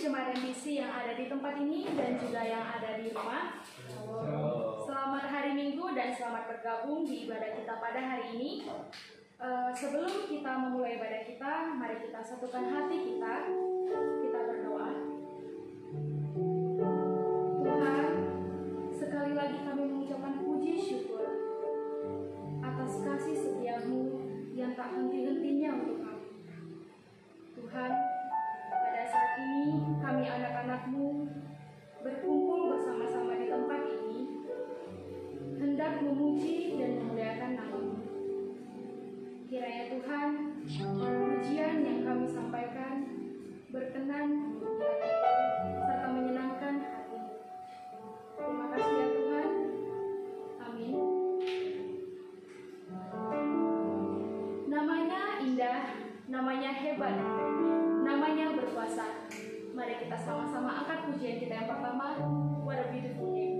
jemaat MBC yang ada di tempat ini dan juga yang ada di rumah. Selamat hari Minggu dan selamat bergabung di ibadah kita pada hari ini. Sebelum kita memulai ibadah kita, mari kita satukan hati kita. Kita berdoa. Tuhan, sekali lagi kami mengucapkan puji syukur atas kasih setiamu yang tak henti-hentinya untuk kami. Tuhan, pada saat ini kami anak-anak-Mu berkumpul bersama-sama di tempat ini, hendak memuji dan memuliakan nama-Mu. Kiranya Tuhan, pujian yang kami sampaikan berkenan di hati-Mu serta menyenangkan hati. Terima kasih ya Tuhan. Amin. Namanya indah, namanya hebat, namanya berkuasa. Mari kita sama-sama angkat pujian kita yang pertama. What a beautiful name.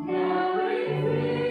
Now we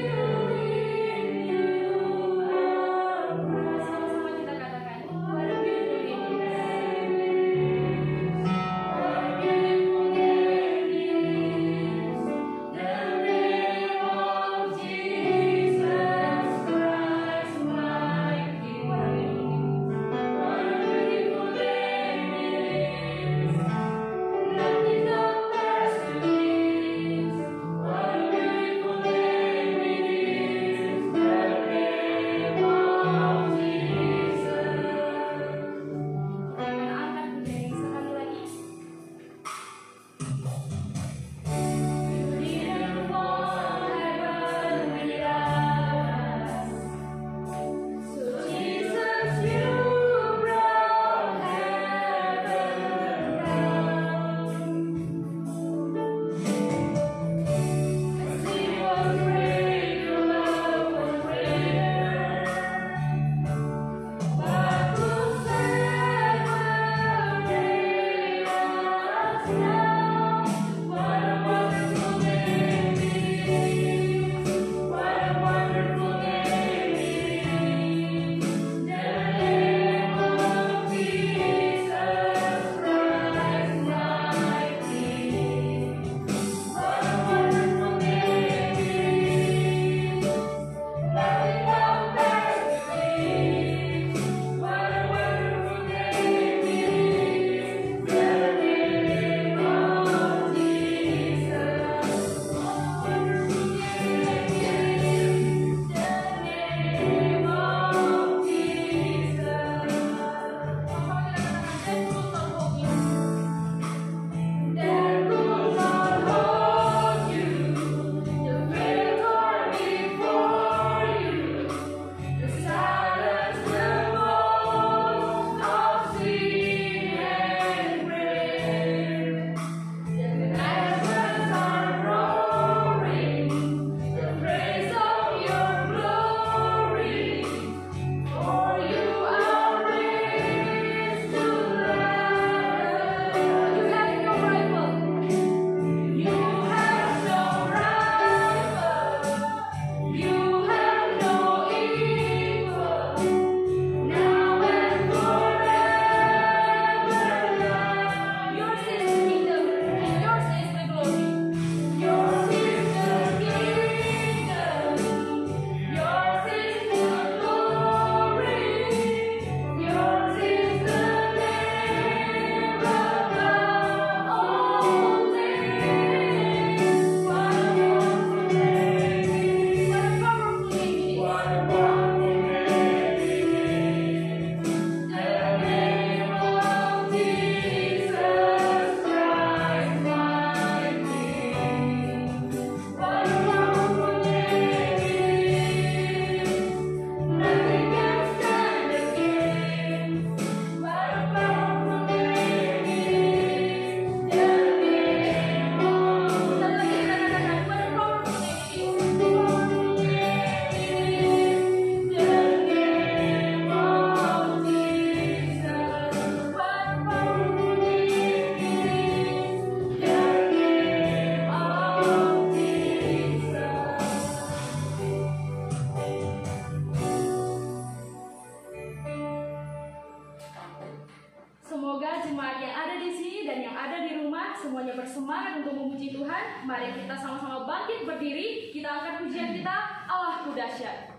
jemaat yang ada di sini dan yang ada di rumah, semuanya bersemangat untuk memuji Tuhan. Mari kita sama-sama bangkit berdiri, kita angkat pujian kita, Allahku dahsyat.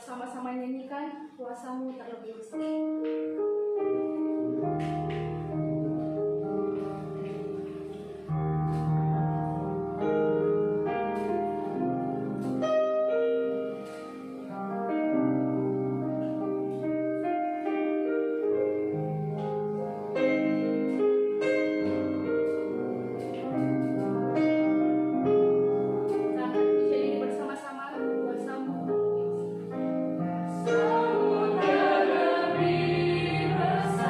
Sama-sama nyanyikan Kuasamu terlebih besar. Terlebih besar.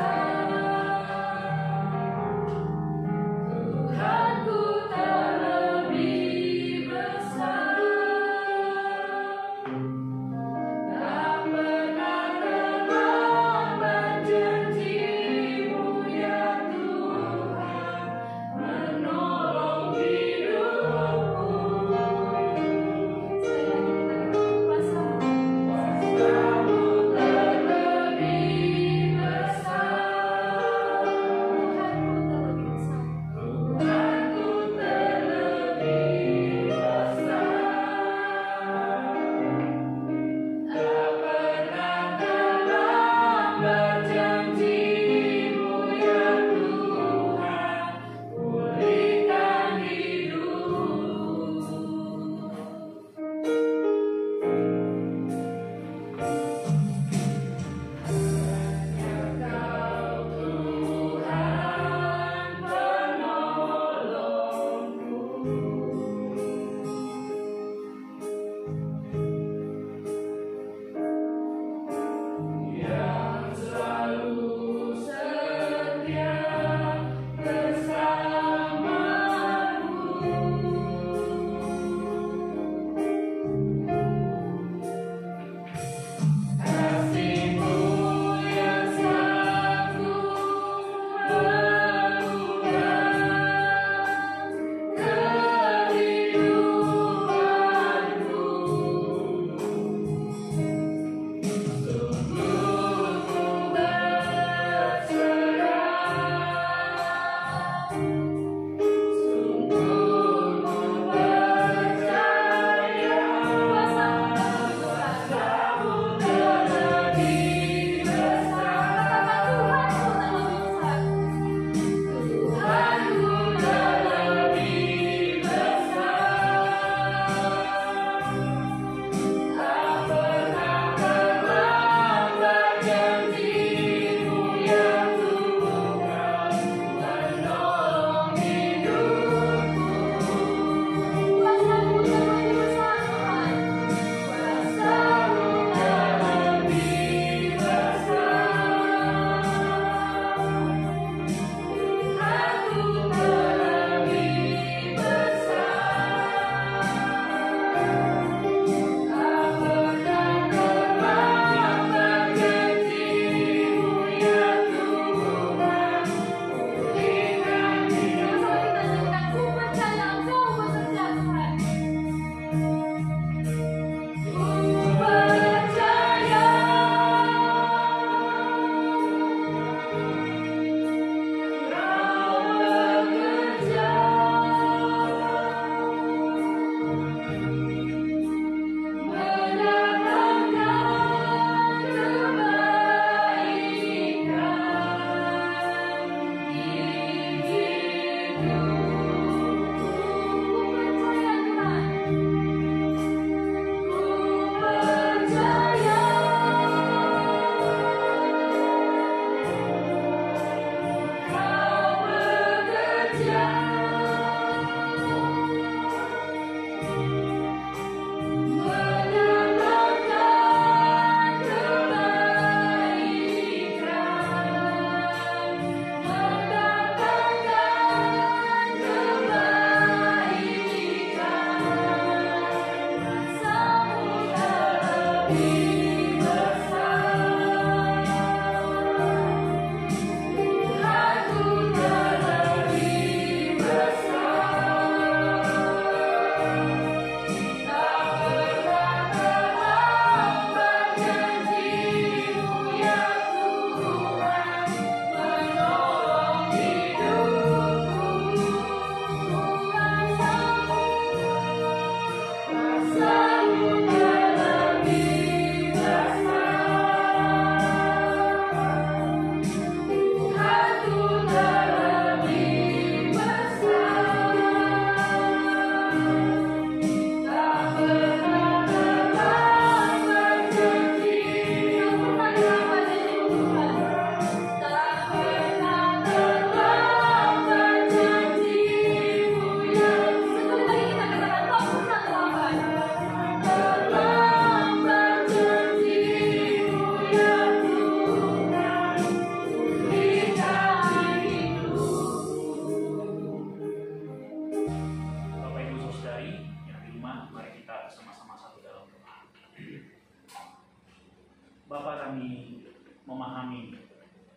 Bapa, kami memahami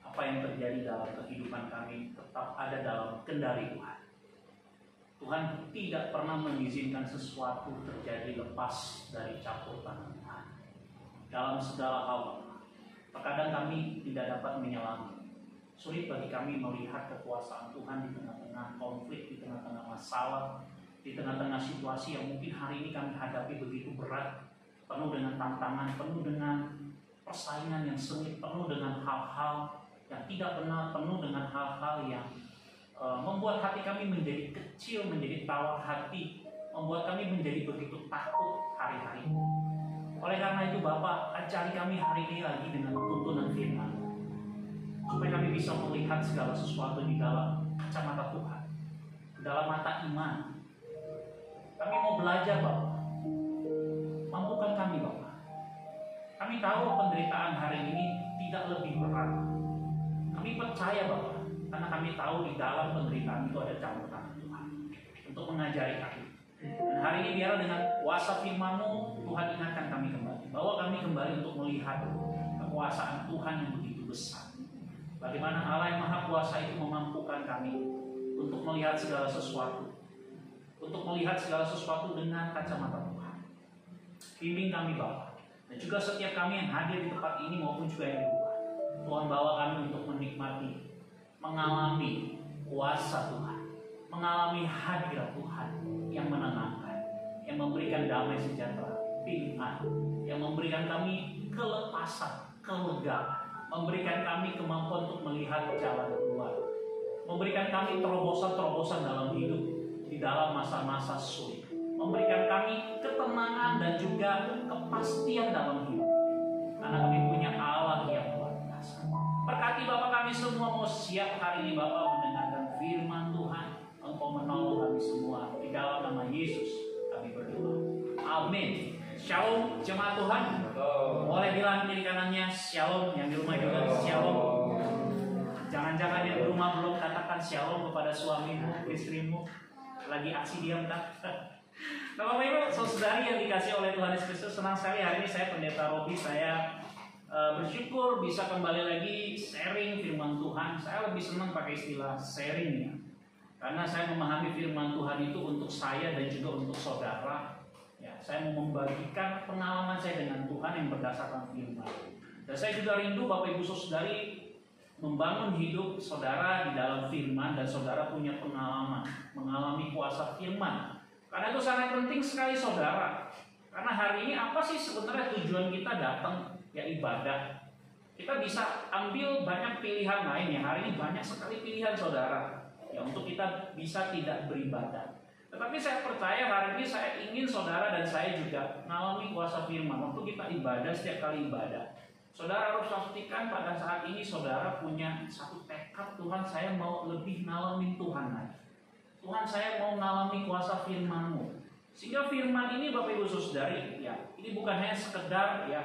apa yang terjadi dalam kehidupan kami tetap ada dalam kendali Tuhan. Tuhan tidak pernah mengizinkan sesuatu terjadi lepas dari campur tangan Tuhan. Dalam segala hal, terkadang kami tidak dapat menyelami. Sulit bagi kami melihat kekuasaan Tuhan di tengah-tengah konflik, di tengah-tengah masalah, di tengah-tengah situasi yang mungkin hari ini kami hadapi begitu berat, penuh dengan tantangan, penuh dengan persaingan yang sengit, penuh dengan hal-hal yang tidak benar, penuh dengan hal-hal yang membuat hati kami menjadi kecil, menjadi tawar hati, membuat kami menjadi begitu takut hari-hari. Oleh karena itu Bapak, ajari kami hari ini lagi dengan tuntunan firman, supaya kami bisa melihat segala sesuatu di dalam kacamata Tuhan, dalam mata iman. Kami mau belajar Bapak, mampukan kami Bapak. Kami tahu penderitaan hari ini tidak lebih berat. Kami percaya Bapak, karena kami tahu di dalam penderitaan itu ada campur tangan Tuhan untuk mengajari kami. Dan hari ini biar dengan kuasa firman-Mu, Tuhan ingatkan kami kembali, bahwa kami kembali untuk melihat kekuasaan Tuhan yang begitu besar. Bagaimana Allah yang Maha Kuasa itu memampukan kami untuk melihat segala sesuatu, untuk melihat segala sesuatu dengan kacamata Tuhan. Bimbing kami Bapak. Dan juga setiap kami yang hadir di tempat ini maupun juga yang di luar, Tuhan bawa kami untuk menikmati, mengalami kuasa Tuhan, mengalami hadirat Tuhan yang menenangkan, yang memberikan damai sejahtera, pilihan, yang memberikan kami kelepasan, kelegaan, memberikan kami kemampuan untuk melihat jalan keluar, memberikan kami terobosan-terobosan dalam hidup di dalam masa-masa sulit, memberikan kami ketenangan dan juga kepastian dalam hidup, karena kami punya Allah yang luar biasa. Berkati Bapak kami semua, mau siap hari ini Bapak mendengarkan firman Tuhan. Engkau menolong kami semua, di dalam nama Yesus kami berdoa, amin. Shalom jemaat Tuhan. Boleh bilang kiri kanannya shalom, yang di rumah juga shalom. Jangan-jangan yang di rumah belum katakan shalom kepada suamimu, istrimu, lagi aksi diam kan? Nah Bapak Ibu, saudari yang dikasih oleh Tuhan Yesus Kristus, senang sekali hari ini saya Pendeta Robi, saya bersyukur bisa kembali lagi sharing firman Tuhan. Saya lebih senang pakai istilah sharing ya, karena saya memahami firman Tuhan itu untuk saya dan juga untuk saudara. Ya, saya mau membagikan pengalaman saya dengan Tuhan yang berdasarkan firman. Dan saya juga rindu Bapak Ibu saudari membangun hidup saudara di dalam firman, dan saudara punya pengalaman mengalami kuasa firman. Karena itu sangat penting sekali saudara. Karena hari ini apa sih sebenarnya tujuan kita datang? Ya ibadah. Kita bisa ambil banyak pilihan lain ya. Hari ini banyak sekali pilihan saudara, ya untuk kita bisa tidak beribadah. Tetapi saya percaya hari ini saya ingin saudara dan saya juga mengalami kuasa firman. Waktu kita ibadah, setiap kali ibadah, saudara harus pastikan pada saat ini saudara punya satu tekad, Tuhan saya mau lebih ngalamin Tuhan lagi. Tuhan saya mau mengalami kuasa firman-Mu. Sehingga firman ini Bapak Ibu Saudari, ya, ini bukan hanya sekedar ya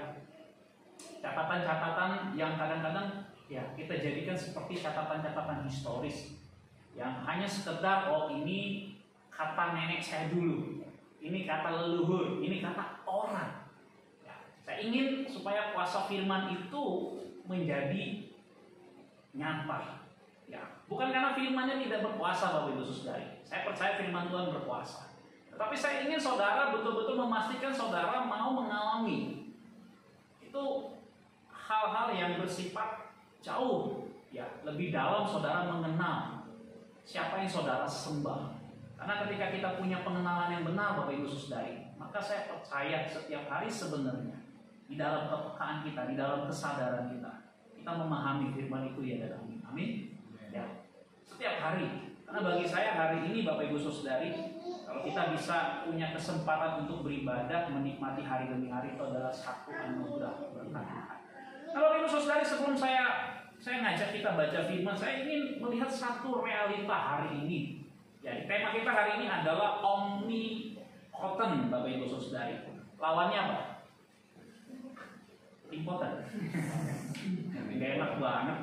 catatan-catatan yang kadang-kadang ya kita jadikan seperti catatan-catatan historis yang hanya sekedar oh ini kata nenek saya dulu, ini kata leluhur, ini kata orang. Ya, saya Saya ingin supaya kuasa firman itu menjadi nyata. Ya, bukan karena firman-Nya tidak berkuasa, Bapak Ibu Saudari. Saya percaya firman Tuhan berkuasa. Tetapi saya ingin saudara betul-betul memastikan saudara mau mengalami itu hal-hal yang bersifat jauh, ya, lebih dalam saudara mengenal siapa yang saudara sembah. Karena ketika kita punya pengenalan yang benar, Bapak Ibu Saudari, maka saya percaya setiap hari sebenarnya di dalam kepekaan kita, di dalam kesadaran kita memahami firman itu ya dan amin. Amin. Ya. Setiap hari. Karena bagi saya hari ini Bapak Ibu Saudari, kalau kita bisa punya kesempatan untuk beribadah, menikmati hari demi hari, itu adalah satu anugerah berkat. Nah, Bapak Ibu Saudari, sebelum saya ngajak kita baca firman, saya ingin melihat satu realita hari ini. Ya, tema kita hari ini adalah omnipotent, Bapak Ibu Saudari. Lawannya apa? Impotent. Gak enak banget.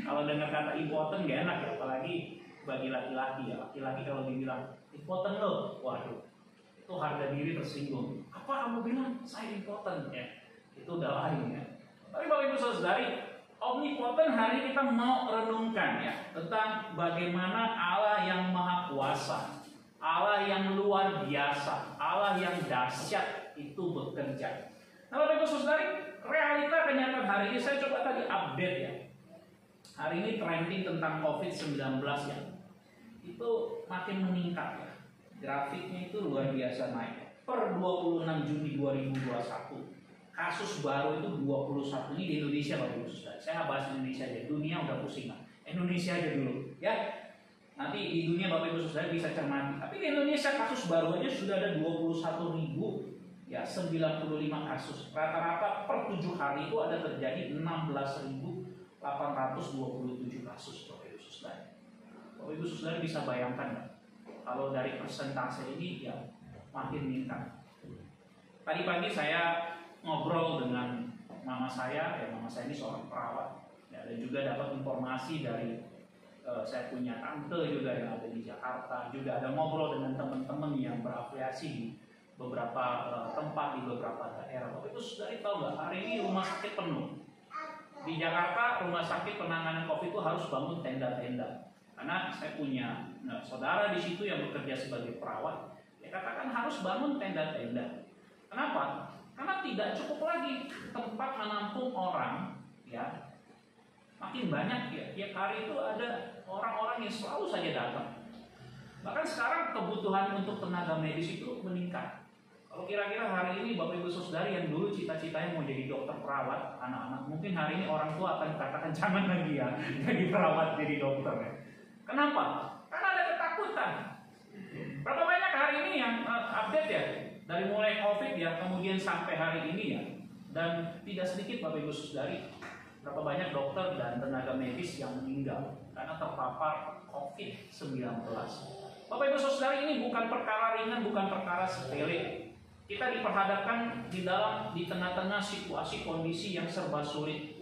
Kalau dengar kata impotent gak enak ya, apalagi bagi laki-laki ya. Laki-laki kalau dibilang impotent loh, waduh, itu harga diri tersinggung. Apa kamu bilang saya impotent ya? Itu udah lain ya. Tapi Bapak Ibu Saudari, omnipotent hari kita mau renungkan ya tentang bagaimana Allah yang maha kuasa, Allah yang luar biasa, Allah yang dahsyat itu bekerja. Nah, Bapak Ibu Saudari, realita kenyataan hari ini saya coba tadi update ya. Hari ini trending tentang COVID-19 ya, itu makin meningkat ya. Grafiknya itu luar biasa naik. Per 26 Juni 2021 kasus baru itu 21. Ini di Indonesia, Bapak Ibu Saudara. Saya bahas Indonesia aja. Dunia udah pusing lah. Indonesia aja dulu, ya. Nanti di dunia Bapak Ibu Saudara bisa cermati. Tapi di Indonesia kasus baru aja sudah ada 21.000, ya, 95 kasus. Rata-rata per 7 hari itu ada terjadi 16.827 kasus, Bapak Ibu Saudara. Bapak Ibu Saudara bisa bayangkan kalau dari persentase ini ya makin meningkat. Tadi pagi saya ngobrol dengan mama saya, ya mama saya ini seorang perawat, ya, dan juga dapat informasi dari saya punya tante juga yang ada di Jakarta, juga ada ngobrol dengan teman-teman yang berafiliasi di beberapa tempat di beberapa daerah. Bapak Ibu Saudari tahu nggak, hari ini rumah sakit penuh di Jakarta. Rumah sakit penanganan COVID itu harus bangun tenda-tenda karena saya punya saudara di situ yang bekerja sebagai perawat. Ya katakan harus bangun tenda-tenda. Kenapa? Karena tidak cukup lagi tempat menampung orang, ya. Makin banyak ya, tiap hari itu ada orang-orang yang selalu saja datang. Bahkan sekarang kebutuhan untuk tenaga medis itu meningkat. Kalau kira-kira hari ini Bapak Ibu Saudari yang dulu cita-citanya mau jadi dokter perawat anak-anak, mungkin hari ini orang tua akan katakan jangan lagi ya jadi perawat, jadi dokter ya. Kenapa? Karena ada ketakutan. Berapa banyak hari ini yang update ya, dari mulai COVID ya, kemudian sampai hari ini ya, dan tidak sedikit Bapak Ibu Saudari, berapa banyak dokter dan tenaga medis yang meninggal karena terpapar COVID-19. Bapak Ibu Saudari, ini bukan perkara ringan, bukan perkara sepele. Kita diperhadapkan di tengah-tengah situasi kondisi yang serba sulit.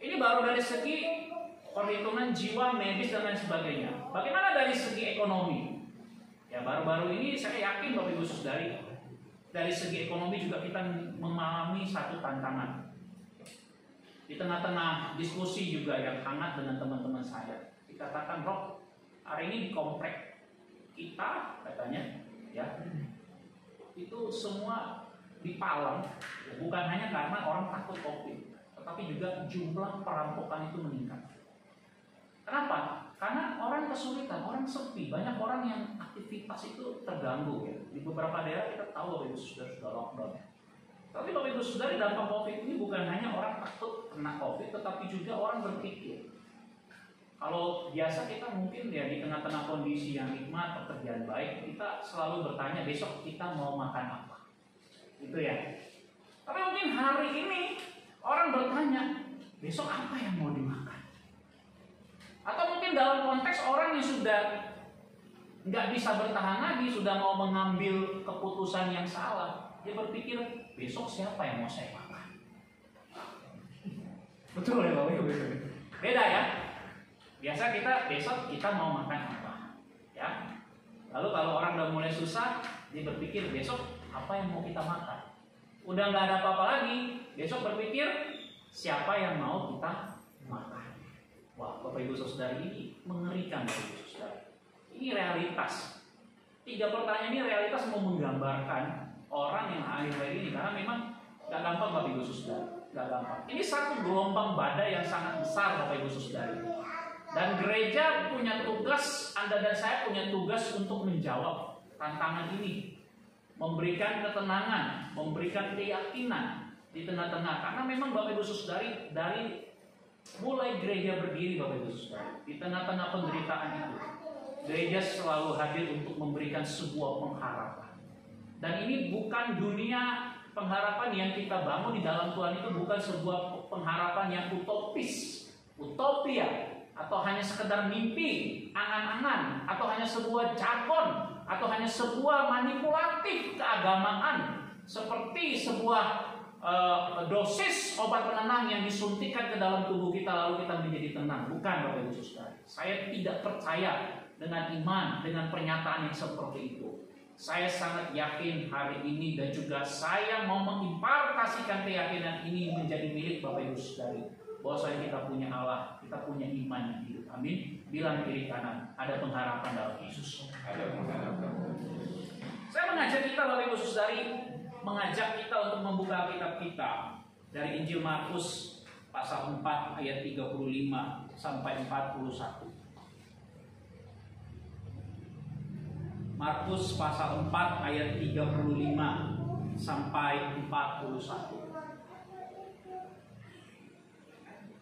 Ini baru dari segi perhitungan jiwa, medis dan lain sebagainya. Bagaimana dari segi ekonomi? Ya baru-baru ini saya yakin Bapak Ibu Saudari, dari segi ekonomi juga kita mengalami satu tantangan. Di tengah-tengah diskusi juga yang hangat dengan teman-teman saya, dikatakan, Rob, hari ini di komplek kita katanya, ya, itu semua dipalang, ya, bukan hanya karena orang takut COVID, tetapi juga jumlah perampokan itu meningkat. Kenapa? Karena orang kesulitan, orang sepi, banyak orang yang aktivitas itu terganggu ya. Di beberapa daerah kita tahu Bapak Ibu sudah lockdown. Tapi Bapak Ibu Saudari, dampak COVID ini bukan hanya orang takut kena COVID, tetapi juga orang berpikir. Kalau biasa kita mungkin ya di tengah-tengah kondisi yang nikmat, pekerjaan baik, kita selalu bertanya besok kita mau makan apa. Gitu ya. Tapi mungkin hari ini orang bertanya besok apa yang mau dimakan. Atau mungkin dalam konteks orang yang sudah nggak bisa bertahan lagi, sudah mau mengambil keputusan yang salah, dia berpikir besok siapa yang mau saya makan. Betul ya Bapak Ibu? Beda ya. Biasa kita besok kita mau makan apa, ya. Lalu kalau orang udah mulai susah, dia berpikir besok apa yang mau kita makan. Udah nggak ada apa-apa lagi. Besok berpikir siapa yang mau kita makan. Wah, Bapak Ibu Saudara, ini mengerikan Bapak Ibu Saudara. Ini realitas. 3 pertanyaan ini realitas mau menggambarkan orang yang akhir-akhir ini, karena memang gak gampang Bapak Ibu Saudara, gak gampang. Ini satu gelombang badai yang sangat besar Bapak Ibu Saudara. Dan gereja punya tugas, Anda dan saya punya tugas untuk menjawab tantangan ini, memberikan ketenangan, memberikan keyakinan di tengah-tengah. Karena memang Bapak Ibu Saudara, dari mulai gereja berdiri Bapak Ibu Saudara, di tengah-tengah penderitaan itu, gereja selalu hadir untuk memberikan sebuah pengharapan. Dan ini bukan dunia pengharapan yang kita bangun di dalam Tuhan, itu bukan sebuah pengharapan yang utopis, utopia, atau hanya sekedar mimpi, angan-angan, atau hanya sebuah jargon, atau hanya sebuah manipulatif keagamaan, seperti sebuah dosis obat penenang yang disuntikan ke dalam tubuh kita lalu kita menjadi tenang. Bukan Bapak Ibu Saudara. Saya tidak percaya dengan iman, dengan pernyataan yang seperti itu. Saya sangat yakin hari ini, dan juga saya mau mengimpartasikan keyakinan ini menjadi milik Bapak Ibu Saudara, bahwa kita punya Allah, kita punya iman yang hidup. Amin. Bilang kiri kanan, ada pengharapan dalam Yesus. Ada pengharapan. Saya mengajak kita Bapak Ibu Saudara, mengajak kita untuk membuka kitab kita dari Injil Markus pasal 4 ayat 35 sampai 41. Markus pasal 4 ayat 35 sampai 41.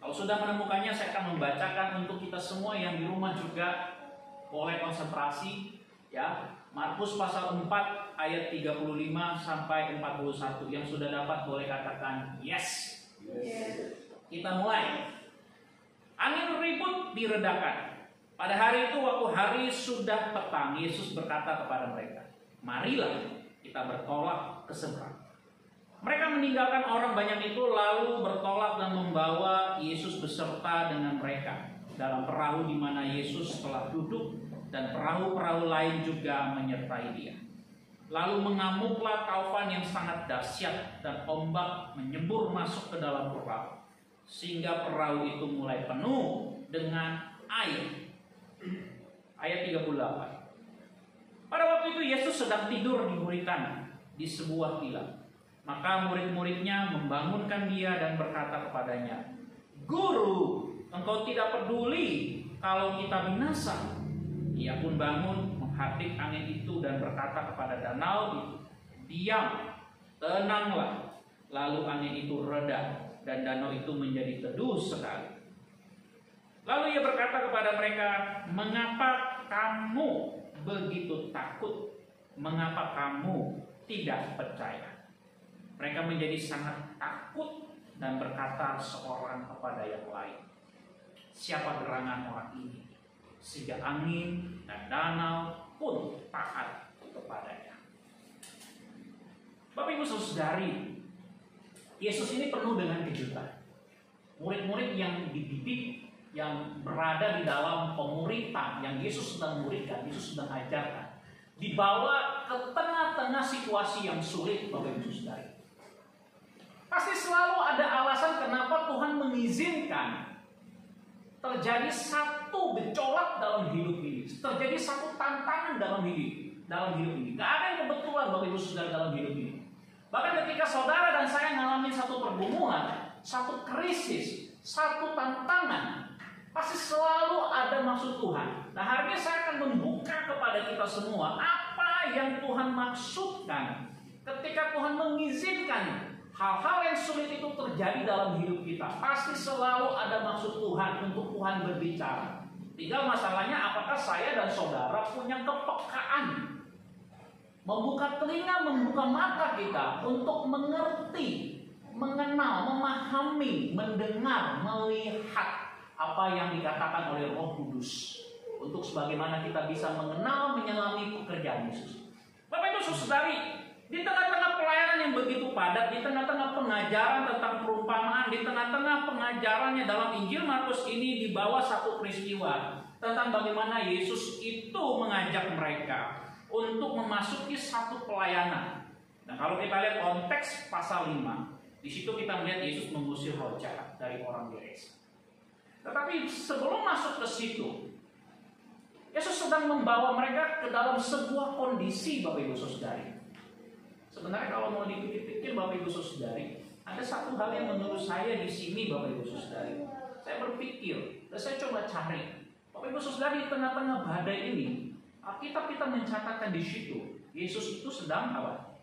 Kalau sudah menemukannya, saya akan membacakan untuk kita semua yang di rumah juga boleh konsentrasi, ya. Markus pasal 4 ayat 35 sampai 41. Yang sudah dapat boleh katakan yes. Kita mulai. Angin ribut diredakan. Pada hari itu, waktu hari sudah petang, Yesus berkata kepada mereka, "Marilah kita bertolak ke seberang." Mereka meninggalkan orang banyak itu, lalu bertolak dan membawa Yesus beserta dengan mereka dalam perahu di mana Yesus telah duduk, dan perahu-perahu lain juga menyertai dia. Lalu mengamuklah taufan yang sangat dahsyat, dan ombak menyembur masuk ke dalam perahu, sehingga perahu itu mulai penuh dengan air. Ayat 38. Pada waktu itu Yesus sedang tidur di buritan di sebuah tilam. Maka murid-muridnya membangunkan dia dan berkata kepadanya, "Guru, engkau tidak peduli kalau kita binasa." Ia pun bangun, menghadap angin itu dan berkata kepada danau itu, "Diam, tenanglah." Lalu angin itu reda dan danau itu menjadi teduh sekali. Lalu ia berkata kepada mereka, "Mengapa kamu begitu takut? Mengapa kamu tidak percaya?" Mereka menjadi sangat takut dan berkata seorang kepada yang lain, "Siapa gerangan orang ini, sehingga angin dan danau pun taat kepadanya?" Bapak Ibu Saudari, Yesus ini penuh dengan kejutan. Murid-murid yang dididik, yang berada di dalam pemuritan, yang Yesus sedang muridkan, Yesus sedang ajarkan, dibawa ke tengah-tengah situasi yang sulit, Bapak Ibu Saudara. Pasti selalu ada alasan kenapa Tuhan mengizinkan terjadi satu gejolak dalam hidup ini, terjadi satu tantangan dalam hidup ini. Gak ada yang kebetulan Bapak Ibu Saudara dalam hidup ini. Bahkan ketika saudara dan saya ngalamin satu pergumulan, satu krisis, satu tantangan, pasti selalu ada maksud Tuhan. Nah, hari ini saya akan membuka kepada kita semua apa yang Tuhan maksudkan ketika Tuhan mengizinkan hal-hal yang sulit itu terjadi dalam hidup kita. Pasti selalu ada maksud Tuhan untuk Tuhan berbicara. Tinggal masalahnya apakah saya dan saudara punya kepekaan, membuka telinga, membuka mata kita untuk mengerti, mengenal, memahami, mendengar, melihat apa yang dikatakan oleh Roh Kudus, untuk sebagaimana kita bisa mengenal, menyelami pekerjaan Yesus. Bapak Ibu Saudari, di tengah-tengah pelayanan yang begitu padat, di tengah-tengah pengajaran tentang perumpamaan, di tengah-tengah pengajarannya dalam Injil Markus ini dibawa satu peristiwa tentang bagaimana Yesus itu mengajak mereka untuk memasuki satu pelayanan. Nah, kalau kita lihat konteks pasal 5, di situ kita melihat Yesus mengusir roh jahat dari orang Gerasa. Tetapi sebelum masuk ke situ, Yesus sedang membawa mereka ke dalam sebuah kondisi, Bapak Ibu Saudari. Sebenarnya kalau mau dipikir-pikir, Bapak Ibu Saudari, ada satu hal yang menurut saya di sini, Bapak Ibu Saudari. Saya berpikir dan saya coba cari, Bapak Ibu Saudari, di tengah-tengah badai ini, Alkitab kita mencatatkan di situ, Yesus itu sedang apa?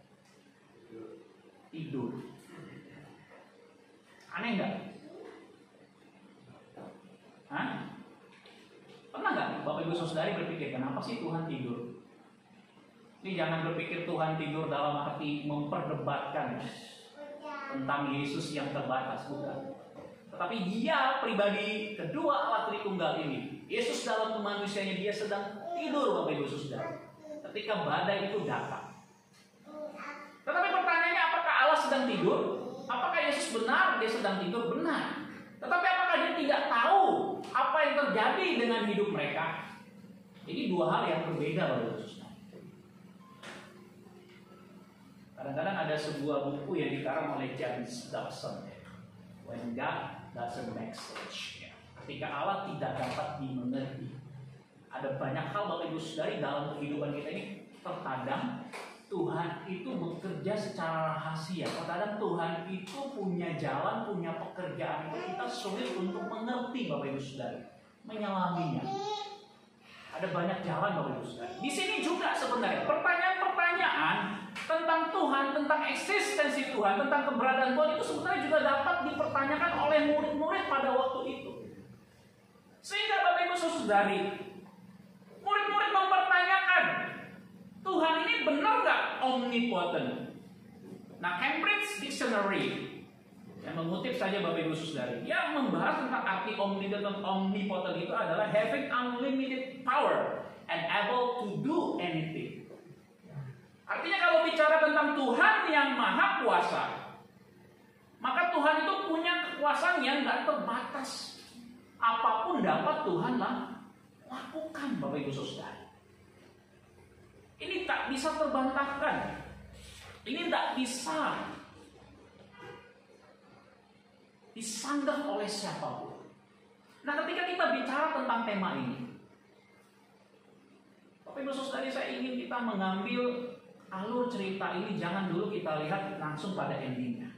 Tidur. Aneh nggak? Hah? Pernah nggak Bapak Ibu Saudari berpikir, kenapa sih Tuhan tidur? Ini jangan berpikir Tuhan tidur dalam arti memperdebatkan tentang Yesus yang terbatas, bukan. Tetapi dia pribadi kedua Allah Tritunggal ini, Yesus dalam kemanusiaannya dia sedang tidur, Bapak Ibu Saudari, ketika badai itu datang. Tetapi pertanyaannya, apakah Allah sedang tidur? Apakah Yesus benar dia sedang tidur? Benar. Tetapi apakah dia tidak tahu apa yang terjadi dengan hidup mereka? Ini dua hal yang berbeda, Bapak Ibu Saudara. Kadang-kadang ada sebuah buku yang dikarang oleh James Dobson, When God Doesn't Make Sense. Ketika Allah tidak dapat dimengerti. Ada banyak hal, Bapak Ibu Saudari, dalam kehidupan kita ini. Terkadang Tuhan itu bekerja secara rahasia. Terkadang Tuhan itu punya jalan, punya pekerjaan itu kita sulit untuk mengerti, Bapak Ibu Saudari, menyelaminya. Ada banyak jalan, Bapak Ibu Saudari. Di sini juga sebenarnya pertanyaan-pertanyaan tentang Tuhan, tentang eksistensi Tuhan, tentang keberadaan Tuhan itu sebenarnya juga dapat dipertanyakan oleh murid-murid pada waktu itu. Sehingga Bapak Ibu Saudari, murid-murid mempertanyakan, Tuhan ini benar nggak omnipotent? Nah, Cambridge Dictionary yang mengutip saja Bapak Ibu Saudari, yang membahas tentang arti omnipotent itu adalah having unlimited power and able to do anything. Artinya kalau bicara tentang Tuhan yang maha kuasa, maka Tuhan itu punya kekuasaan yang nggak terbatas. Apapun dapat Tuhan lakukan, Bapak Ibu Saudari. Ini tak bisa terbantahkan. Ini tak bisa disanggah oleh siapapun. Nah, ketika kita bicara tentang tema ini, Bapak Ibu Saudari, saya ingin kita mengambil alur cerita ini, jangan dulu kita lihat langsung pada endingnya.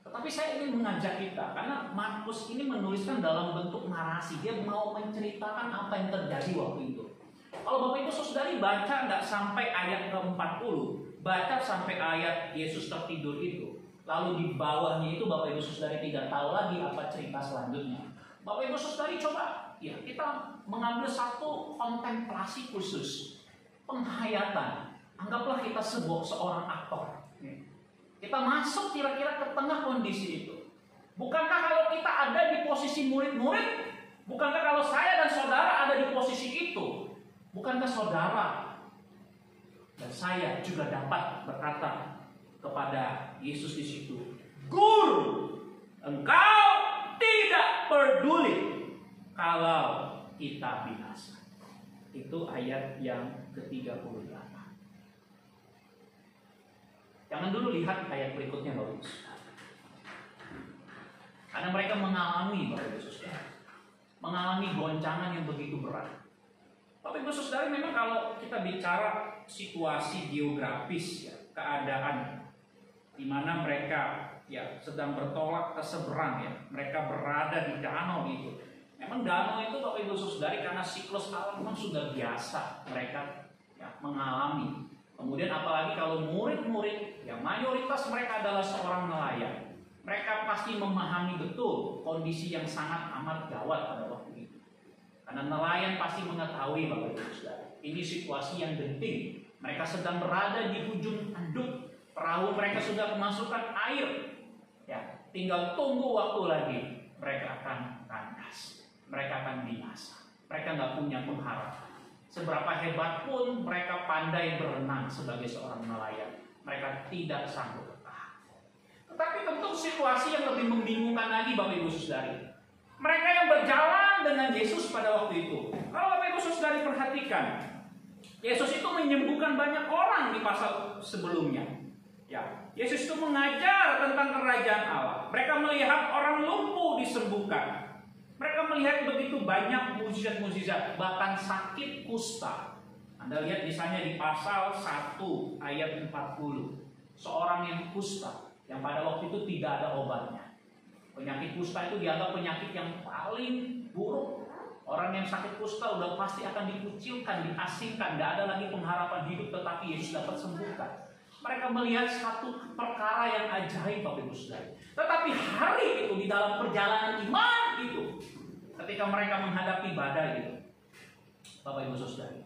Tetapi saya ingin mengajak kita, karena Markus ini menuliskan dalam bentuk narasi. Dia mau menceritakan apa yang terjadi waktu itu. Kalau Bapak Ibu Saudari baca nggak sampai ayat ke-40, baca sampai ayat Yesus tertidur itu, lalu di bawahnya itu Bapak Ibu Saudari tidak tahu lagi apa cerita selanjutnya. Bapak Ibu Saudari coba, ya kita mengambil satu kontemplasi khusus, penghayatan. Anggaplah kita seorang aktor. Kita masuk kira-kira ke tengah kondisi itu. Bukankah kalau kita ada di posisi murid-murid, bukankah kalau saya dan saudara ada di posisi itu, bukankah saudara dan saya juga dapat berkata kepada Yesus di situ, Guru, engkau tidak peduli kalau kita binasa. Itu ayat yang ke-38. Jangan dulu lihat ayat berikutnya, Bapak Ibu. Karena mereka mengalami, Bapak Ibu Saudara, mengalami goncangan yang begitu berat. Bapak Ibu Saudara, memang kalau kita bicara situasi geografis, ya, keadaan di mana mereka ya sedang bertolak ke seberang, ya, mereka berada di danau itu. Memang danau itu, Bapak Ibu Saudara, karena siklus alam memang sudah biasa mereka ya mengalami. Kemudian apalagi kalau murid-murid yang mayoritas mereka adalah seorang nelayan, mereka pasti memahami betul kondisi yang sangat amat gawat pada waktu itu. Karena nelayan pasti mengetahui, Bapak Ibu Saudara, ini situasi yang genting. Mereka sedang berada di ujung anduk, perahu mereka sudah kemasukan air. Ya, tinggal tunggu waktu lagi, mereka akan kandas, mereka akan binasa. Mereka nggak punya pengharapan. Seberapa hebat pun mereka pandai berenang sebagai seorang nelayan, mereka tidak sanggup bertahan. Tetapi tentu situasi yang lebih membingungkan lagi, Bapak Ibu Saudari. Mereka yang berjalan dengan Yesus pada waktu itu. Kalau Bapak Ibu Saudari perhatikan, Yesus itu menyembuhkan banyak orang di pasal sebelumnya. Ya, Yesus itu mengajar tentang kerajaan Allah. Mereka melihat orang lumpuh disembuhkan. Mereka melihat begitu banyak mukjizat-mukjizat, bahkan sakit kusta. Anda lihat misalnya di pasal 1 ayat 40. Seorang yang kusta, yang pada waktu itu tidak ada obatnya. Penyakit kusta itu dianggap penyakit yang paling buruk. Orang yang sakit kusta udah pasti akan dikucilkan, diasingkan, tidak ada lagi pengharapan hidup, tetapi Yesus dapat sembuhkan. Mereka melihat satu perkara yang ajaib, Bapak Ibu Saudara. Tetapi hari itu di dalam perjalanan iman itu, ketika mereka menghadapi badai itu, Bapak Ibu Saudara,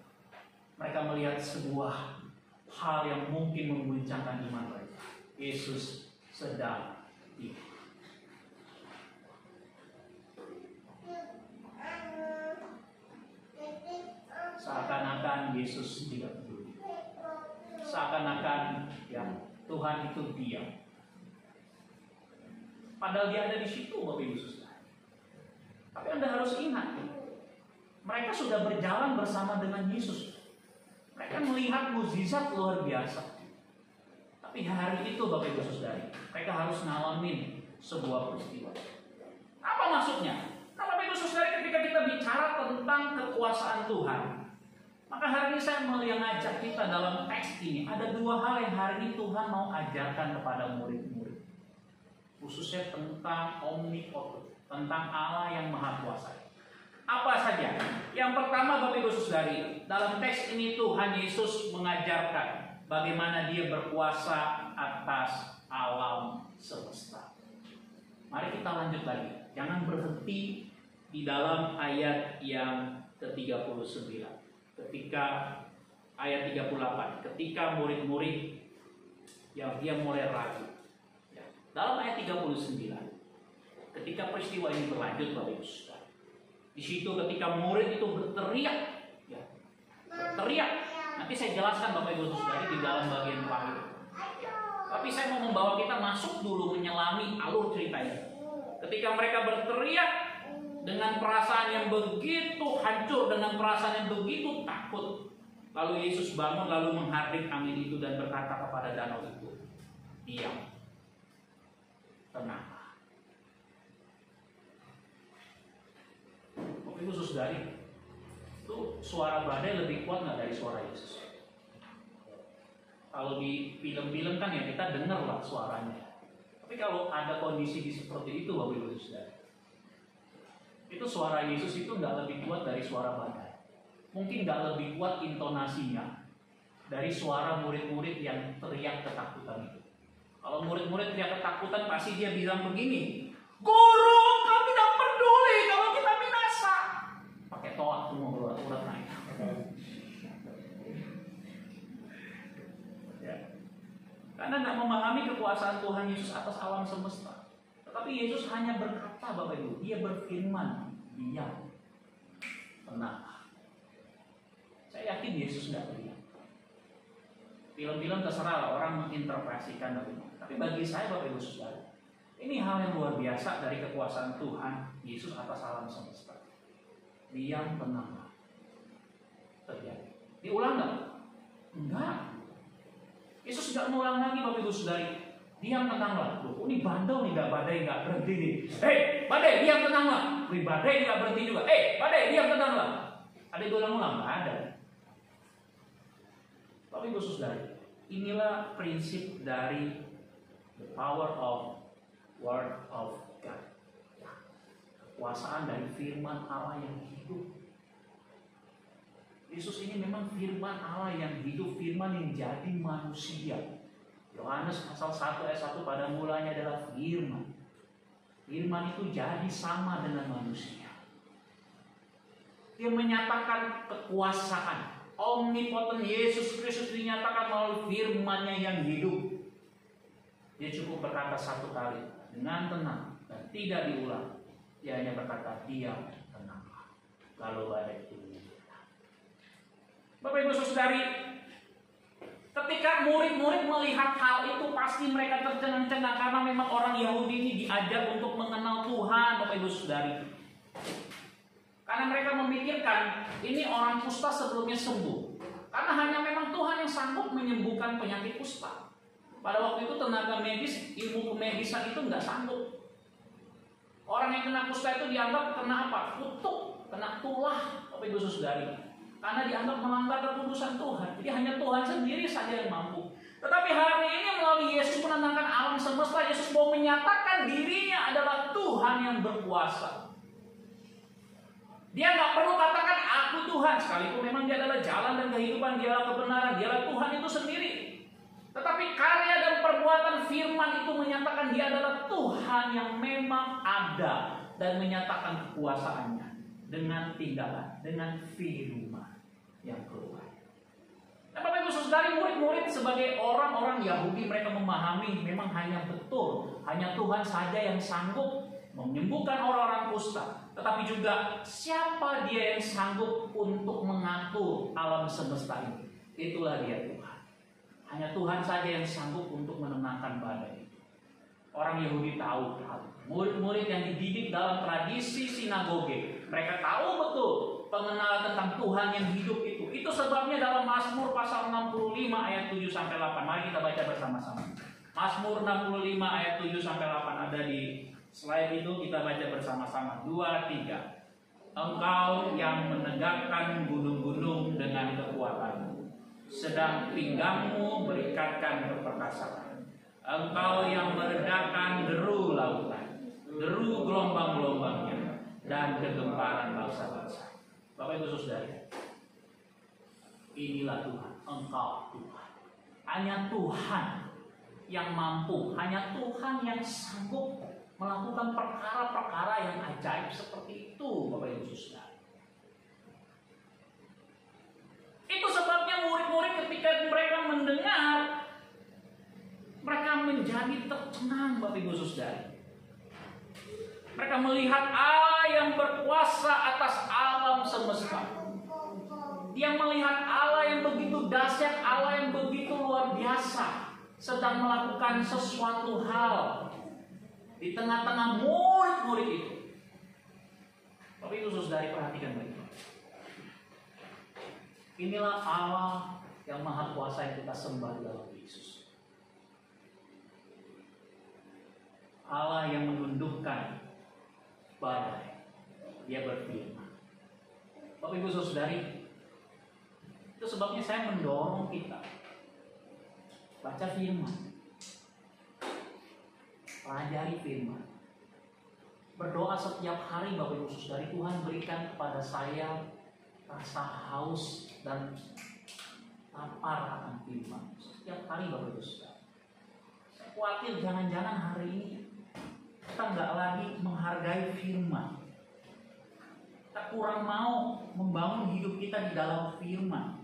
mereka melihat sebuah hal yang mungkin mengguncangkan iman mereka. Yesus sedang tidur. Seakan-akan Yesus tidak peduli. Seakan-akan ya, Tuhan itu diam. Padahal dia ada di situ, Bapak Ibu Saudara. Tapi Anda harus ingat, mereka sudah berjalan bersama dengan Yesus. Mereka melihat mukjizat luar biasa. Tapi hari itu, Bapak Ibu Saudara, mereka harus ngalamin sebuah peristiwa. Apa maksudnya? Nah, Bapak Ibu Saudara, ketika kita bicara tentang kekuasaan Tuhan, maka hari ini saya mau ngajak kita dalam teks ini. Ada dua hal yang hari ini Tuhan mau ajarkan kepada murid-murid. Khususnya tentang omnipotent, tentang Allah yang maha kuasa. Apa saja? Yang pertama, Bapak Ibu Saudari, dalam teks ini Tuhan Yesus mengajarkan bagaimana dia berkuasa atas alam semesta. Mari kita lanjut lagi. Jangan berhenti di dalam ayat yang ke-39. Ketika ayat 38, ketika murid-murid yang dia mulai ragu. Ya. Dalam ayat 39, ketika peristiwa ini berlanjut, Bapak Ibu Saudara, di situ ketika murid itu berteriak, ya, berteriak. Nanti saya jelaskan Bapak Ibu Saudara di dalam bagian akhir. Tapi saya mau membawa kita masuk dulu menyelami alur ceritanya. Ketika mereka berteriak dengan perasaan yang begitu hancur, dengan perasaan yang begitu takut, lalu Yesus bangun lalu menghardik angin itu dan berkata kepada danau itu, diam, tenang. Bapak Ibu Saudari, itu suara badai lebih kuat nggak dari suara Yesus? Kalau di film-film kan ya kita dengar lah suaranya. Tapi kalau ada kondisi seperti itu, Bapak Ibu Saudari, itu suara Yesus itu nggak lebih kuat dari suara badai. Mungkin nggak lebih kuat intonasinya dari suara murid-murid yang teriak ketakutan itu. Kalau murid-murid teriak ketakutan, pasti dia bilang begini, Guru, kau tidak peduli kalau kita binasa. Pakai toa semua keluar urat naik. Ya. Karena tidak memahami kekuasaan Tuhan Yesus atas alam semesta. Tetapi Yesus hanya berkata, Bapak Ibu, dia berfirman, diam, tenang. Saya yakin Yesus tidak teriak. Film-film terserah lah orang menginterpretasikan bagaimana. Tapi bagi saya, Bapak Ibu Saudara, ini hal yang luar biasa dari kekuasaan Tuhan Yesus atas alam semesta. Diam, tenang, terjadi. Diulang nggak? Enggak. Yesus tidak mengulang lagi, Bapak Ibu Saudari. Diam, tenanglah. Loh, ini bandel nih, badai nggak berhenti nih. Hei, badai, diam, tenanglah. Ini badai nggak berhenti juga. Hei, badai, diam, tenanglah. Ada diulang-ulang? Nggak ada. Bapak Ibu Saudari, inilah prinsip dari the power of Word of God. Kekuasaan dari firman Allah yang hidup. Yesus ini memang firman Allah yang hidup, firman yang jadi manusia. Yohanes pasal 1 ayat 1, pada mulanya adalah firman. Firman itu jadi sama dengan manusia. Dia menyatakan kekuasaan. Omnipotent Yesus Kristus dinyatakan melalui firman-Nya yang hidup. Dia cukup berkata satu kali dengan tenang dan tidak diulang. Dia hanya berkata, diam, tenanglah. Lalu badai itu hilang. Bapak Ibu Saudari, ketika murid-murid melihat hal itu, pasti mereka tercengang-cengang karena memang orang Yahudi ini diajar untuk mengenal Tuhan, Bapak Ibu Saudari. Karena mereka memikirkan ini orang kusta sebelumnya sembuh. Karena hanya memang Tuhan yang sanggup menyembuhkan penyakit kusta. Pada waktu itu tenaga medis, ilmu kemedisan itu nggak sanggup. Orang yang kena kusta itu dianggap kena apa? Kutuk, kena tulah, Bapak Ibu Saudari. Karena dianggap melanggar kekudusan Tuhan. Jadi hanya Tuhan sendiri saja yang mampu. Tetapi hari ini melalui Yesus menenangkan alam semesta, Yesus mau menyatakan dirinya adalah Tuhan yang berkuasa. Dia nggak perlu katakan aku Tuhan, sekalipun memang dia adalah jalan dan kehidupan, dialah kebenaran, dialah Tuhan itu sendiri. Tetapi karya dan perbuatan firman itu menyatakan dia adalah Tuhan yang memang ada dan menyatakan kekuasaannya dengan tindakan, dengan firman yang keluar. Nah, Bapak Ibu Saudari, murid-murid sebagai orang-orang Yahudi, mereka memahami memang hanya betul, hanya Tuhan saja yang sanggup menyembuhkan orang-orang kusta. Tetapi juga siapa dia yang sanggup untuk mengatur alam semesta ini? Itulah dia Tuhan. Hanya Tuhan saja yang sanggup untuk menenangkan badai. Orang Yahudi tahu. Murid-murid yang dididik dalam tradisi sinagoge, mereka tahu betul pengenalan tentang Tuhan yang hidup itu. Itu sebabnya dalam Mazmur pasal 65 ayat 7 sampai 8. Mari kita baca bersama-sama. Mazmur 65 ayat 7 sampai 8 ada di slide itu, kita baca bersama-sama. 2, 3. Engkau yang menegakkan gunung-gunung dengan kekuatanmu, sedang pinggangmu berikatkan keperkasaan. Engkau yang meredakan deru lautan, deru gelombang-gelombangnya, dan kegemparan bangsa-bangsa. Bapak Ibu Saudara, inilah Tuhan, Engkau Tuhan. Hanya Tuhan yang mampu, hanya Tuhan yang sanggup melakukan perkara-perkara yang ajaib seperti itu, Bapak Ibu Saudara. Itu sebabnya murid-murid ketika mereka mendengar, mereka menjadi tercengang, Bapak Ibu Saudara. Mereka melihat Allah yang berkuasa atas alam semesta. Dia melihat Allah yang begitu dahsyat, Allah yang begitu luar biasa, sedang melakukan sesuatu hal di tengah-tengah murid-murid itu. Bapak Ibu Saudara, perhatikan baik-baik. Inilah Allah yang maha kuasa yang kita sembah di dalam Yesus. Allah yang menundukkan badai. Dia berfirman. Bapak Ibu Saudari, itu sebabnya saya mendorong kita baca firman, pelajari firman, berdoa setiap hari. Bapak Ibu Saudari, Tuhan berikan kepada saya rasa haus dan lapar akan firman setiap hari, Bapak Ibu Saudari. Saya khawatir jangan-jangan hari ini kita nggak lagi menghargai firman. Kita kurang mau membangun hidup kita di dalam firman.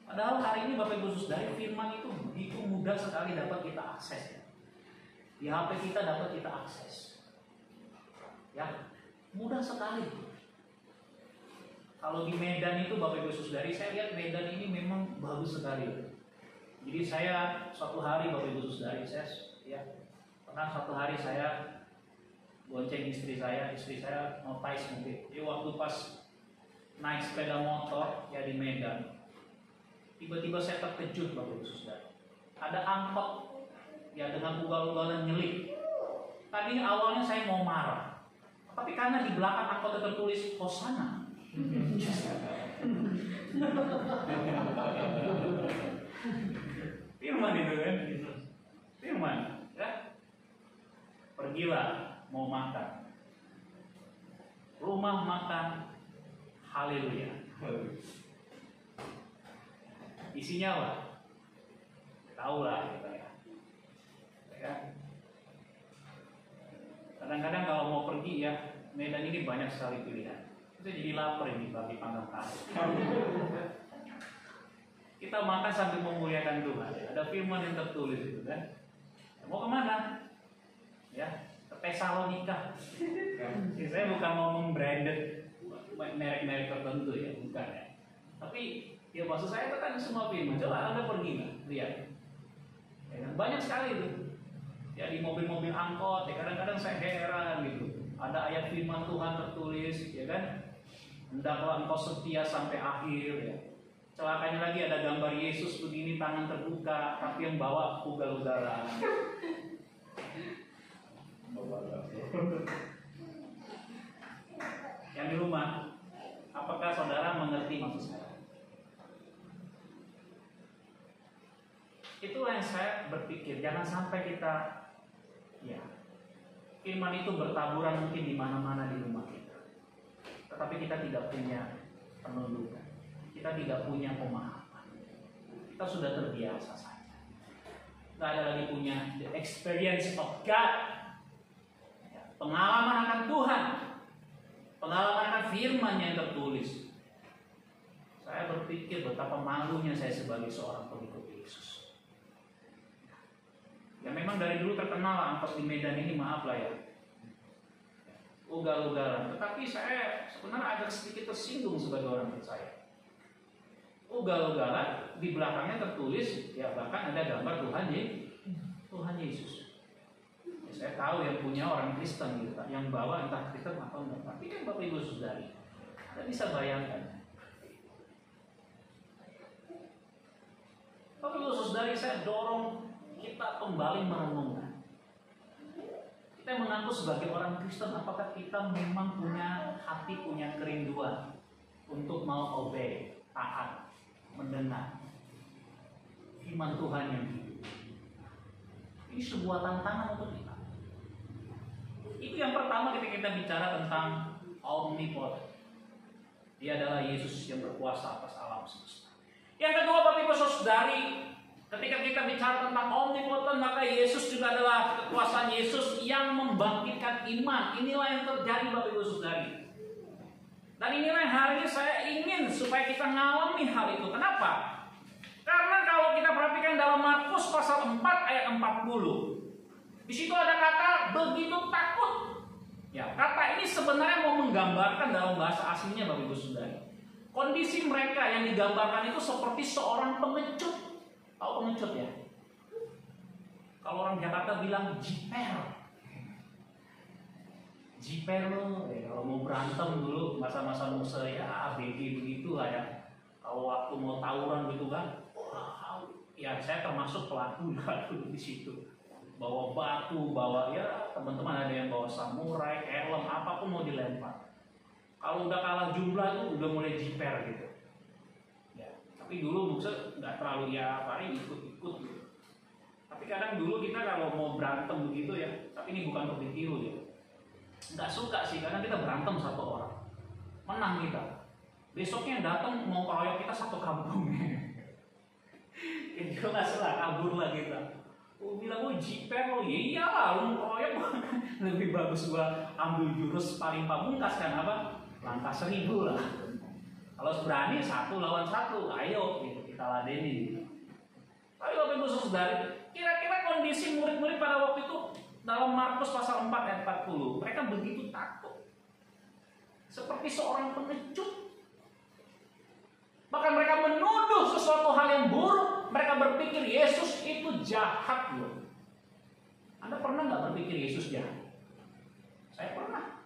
Padahal hari ini Bapak Ibu Saudara, firman itu begitu mudah sekali dapat kita akses. Di HP kita dapat kita akses. Ya, mudah sekali. Kalau di Medan itu Bapak Ibu Saudara, saya lihat Medan ini memang bagus sekali. Jadi saya suatu hari, Bapak Ibu Saudara, pernah suatu hari saya bonceng istri saya notais mobil. Jadi waktu pas naik sepeda motor ya di Medan, tiba-tiba saya terkejut, Bapak Ibu Saudara. Ada angkot ya dengan ugal-ugalan nyelip. Tadi awalnya saya mau marah, tapi karena di belakang angkot tertulis Hosana. Firman itu kan, firman, ya. Pergilah mau makan, rumah makan, haleluya. Isinya apa? Tahu lah kita ya. Kadang-kadang kalau mau pergi ya, Medan ini banyak sekali pilihan. Kita jadi lapar ini bagi panggang tahu. Kita makan sambil memuliakan Tuhan. Ada firman yang tertulis itu kan. Mau kemana? Ya, ke Tesalonika. Saya bukan ngomong branded merek-merek tertentu ya, bukan ya. Tapi ya maksud saya itu kan semua firman. Coba Anda pergi nggak? Lihat. Ya, banyak sekali itu. Ya di mobil-mobil angkot. Ya kadang-kadang saya heran gitu. Ada ayat firman Tuhan tertulis, ya kan? Hendaklah engkau setia sampai akhir ya. Celakanya lagi ada gambar Yesus begini, tangan terbuka, tapi yang bawa ugal-ugalan. Yang di rumah, apakah saudara mengerti maksud saya? Itulah yang saya berpikir, jangan sampai kita, ya, iman itu bertaburan mungkin di mana-mana di rumah kita, tetapi kita tidak punya penundukan, kita tidak punya pemahaman, kita sudah terbiasa saja, tidak ada lagi punya the experience of God, pengalaman akan Tuhan, pengalaman akan firman yang tertulis. Saya berpikir betapa malunya saya sebagai seorang pengikut Yesus. Ya memang dari dulu terkenal lah angkot di Medan ini, maaf lah ya, ugal-ugalan. Tetapi saya sebenarnya agak sedikit tersinggung sebagai orang percaya. Ugal-ugalan, di belakangnya tertulis, ya bahkan ada gambar Tuhan Yesus. Ya, saya tahu yang punya orang Kristen gitu, yang bawa entah Kristen atau enggak. Tapi kan Bapak Ibu Saudari, Anda bisa bayangkan. Bapak Ibu Saudari, saya dorong kita kembali merenungkan. Kita mengaku sebagai orang Kristen, apakah kita memang punya hati, punya kerinduan untuk mau obey, taat, mendengar firman Tuhan yang hidup? Ini sebuah tantangan untuk kita. Itu yang pertama ketika kita bicara tentang omnipotent. Dia adalah Yesus yang berkuasa atas alam semesta. Yang kedua, Bapak Ibu Saudari, ketika kita bicara tentang omnipotent, maka Yesus juga adalah kekuasaan Yesus yang membangkitkan iman. Inilah yang terjadi, Bapak Ibu Saudari. Dan inilah yang hari ini saya ingin supaya kita ngalami hal itu. Kenapa? Karena kalau kita perhatikan dalam Markus pasal 4 ayat 40, di situ ada kata begitu takut. Ya, kata ini sebenarnya mau menggambarkan dalam bahasa aslinya, Bapak Ibu Saudari, kondisi mereka yang digambarkan itu seperti seorang pengecut. Tahu pengecut ya? Kalau orang Jakarta bilang jiper. Jiper loh, ya, kalau mau berantem dulu masa-masa muda ya ABG begitu lah ya. Kalau waktu mau tawuran gitu kan, wow, ya saya termasuk pelaku di situ. Bawa batu, bawa ya teman-teman ada yang bawa samurai, helm, apapun mau dilempar. Kalau udah kalah jumlah tuh udah mulai jiper gitu. Tapi dulu maksud nggak terlalu ya paling ikut-ikut gitu. Tapi kadang dulu kita kalau mau berantem begitu ya, tapi ini bukan untuk ditiru ya, nggak suka sih, kadang kita berantem satu orang, menang kita, besoknya datang mau keroyok kita satu kampung. Itu nggak salah, kabur lah kita. Bilang gue jiper lo, ya iyalah lu mau keroyok. Lebih bagus gua ambil jurus paling pamungkas kan apa, langkah 1000 lah. Kalau berani 1 lawan 1, ayo gitu, kita ladeni. Tapi Bapak Ibu Saudari, kira-kira kondisi murid-murid pada waktu itu dalam Markus pasal 4 ayat 40, mereka begitu takut, seperti seorang pengecut. Bahkan mereka menuduh sesuatu hal yang buruk. Mereka berpikir Yesus itu jahat loh. Anda pernah nggak berpikir Yesus jahat? Saya pernah.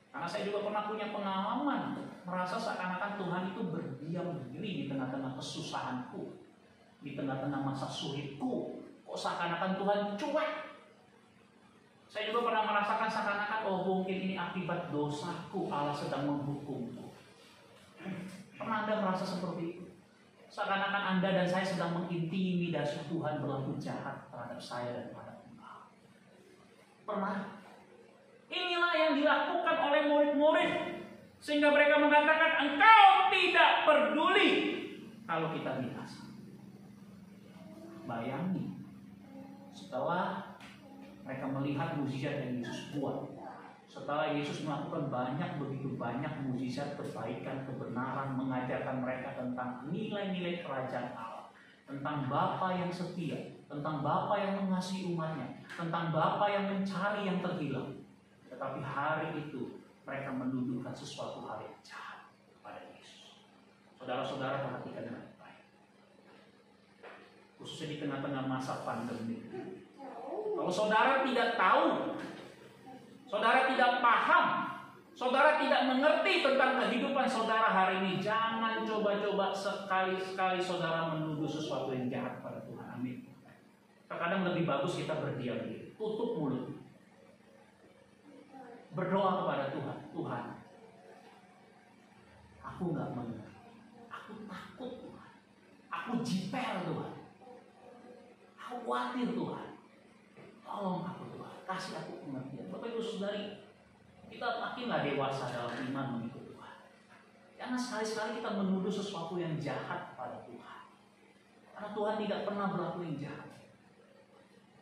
Karena saya juga pernah punya pengalaman merasa seakan-akan Tuhan itu berdiam diri di tengah-tengah kesusahanku, di tengah-tengah masa sulitku. Kok seakan-akan Tuhan cuek? Saya juga pernah merasakan seakan-akan, oh mungkin ini akibat dosaku, Allah sedang menghukumku. Pernah Anda merasa seperti itu? Seakan-akan Anda dan saya sedang mengintimidasi Tuhan berlaku jahat terhadap saya dan terhadap engkau. Pernah? Inilah yang dilakukan oleh murid-murid, sehingga mereka mengatakan engkau tidak peduli kalau kita binasa. Bayangin, setelah mereka melihat mukjizat yang Yesus buat, setelah Yesus melakukan begitu banyak mukjizat, kebaikan, kebenaran, mengajarkan mereka tentang nilai-nilai kerajaan Allah, tentang Bapa yang setia, tentang Bapa yang mengasihi umatnya, tentang Bapa yang mencari yang terhilang. Tetapi hari itu mereka mendudukan sesuatu hal yang jahat kepada Yesus. Saudara-saudara perhatikan dengan baik, khususnya di tengah-tengah masa pandemi. Kalau saudara tidak tahu, saudara tidak paham, Saudara tidak mengerti tentang kehidupan saudara hari ini, jangan coba-coba sekali-sekali saudara menuduh sesuatu yang jahat pada Tuhan. Amin. Terkadang lebih bagus kita berdiam diri, tutup mulut, berdoa kepada Tuhan. Tuhan, aku nggak mengerti, aku takut Tuhan, aku jiper Tuhan, aku khawatir Tuhan, tolong aku Tuhan, kasih aku pengertian. Bapak Ibu Saudari, kita makinlah dewasa dalam iman mengikut Tuhan. Jangan sekali-sekali kita menuduh sesuatu yang jahat pada Tuhan, karena Tuhan tidak pernah berlaku yang jahat.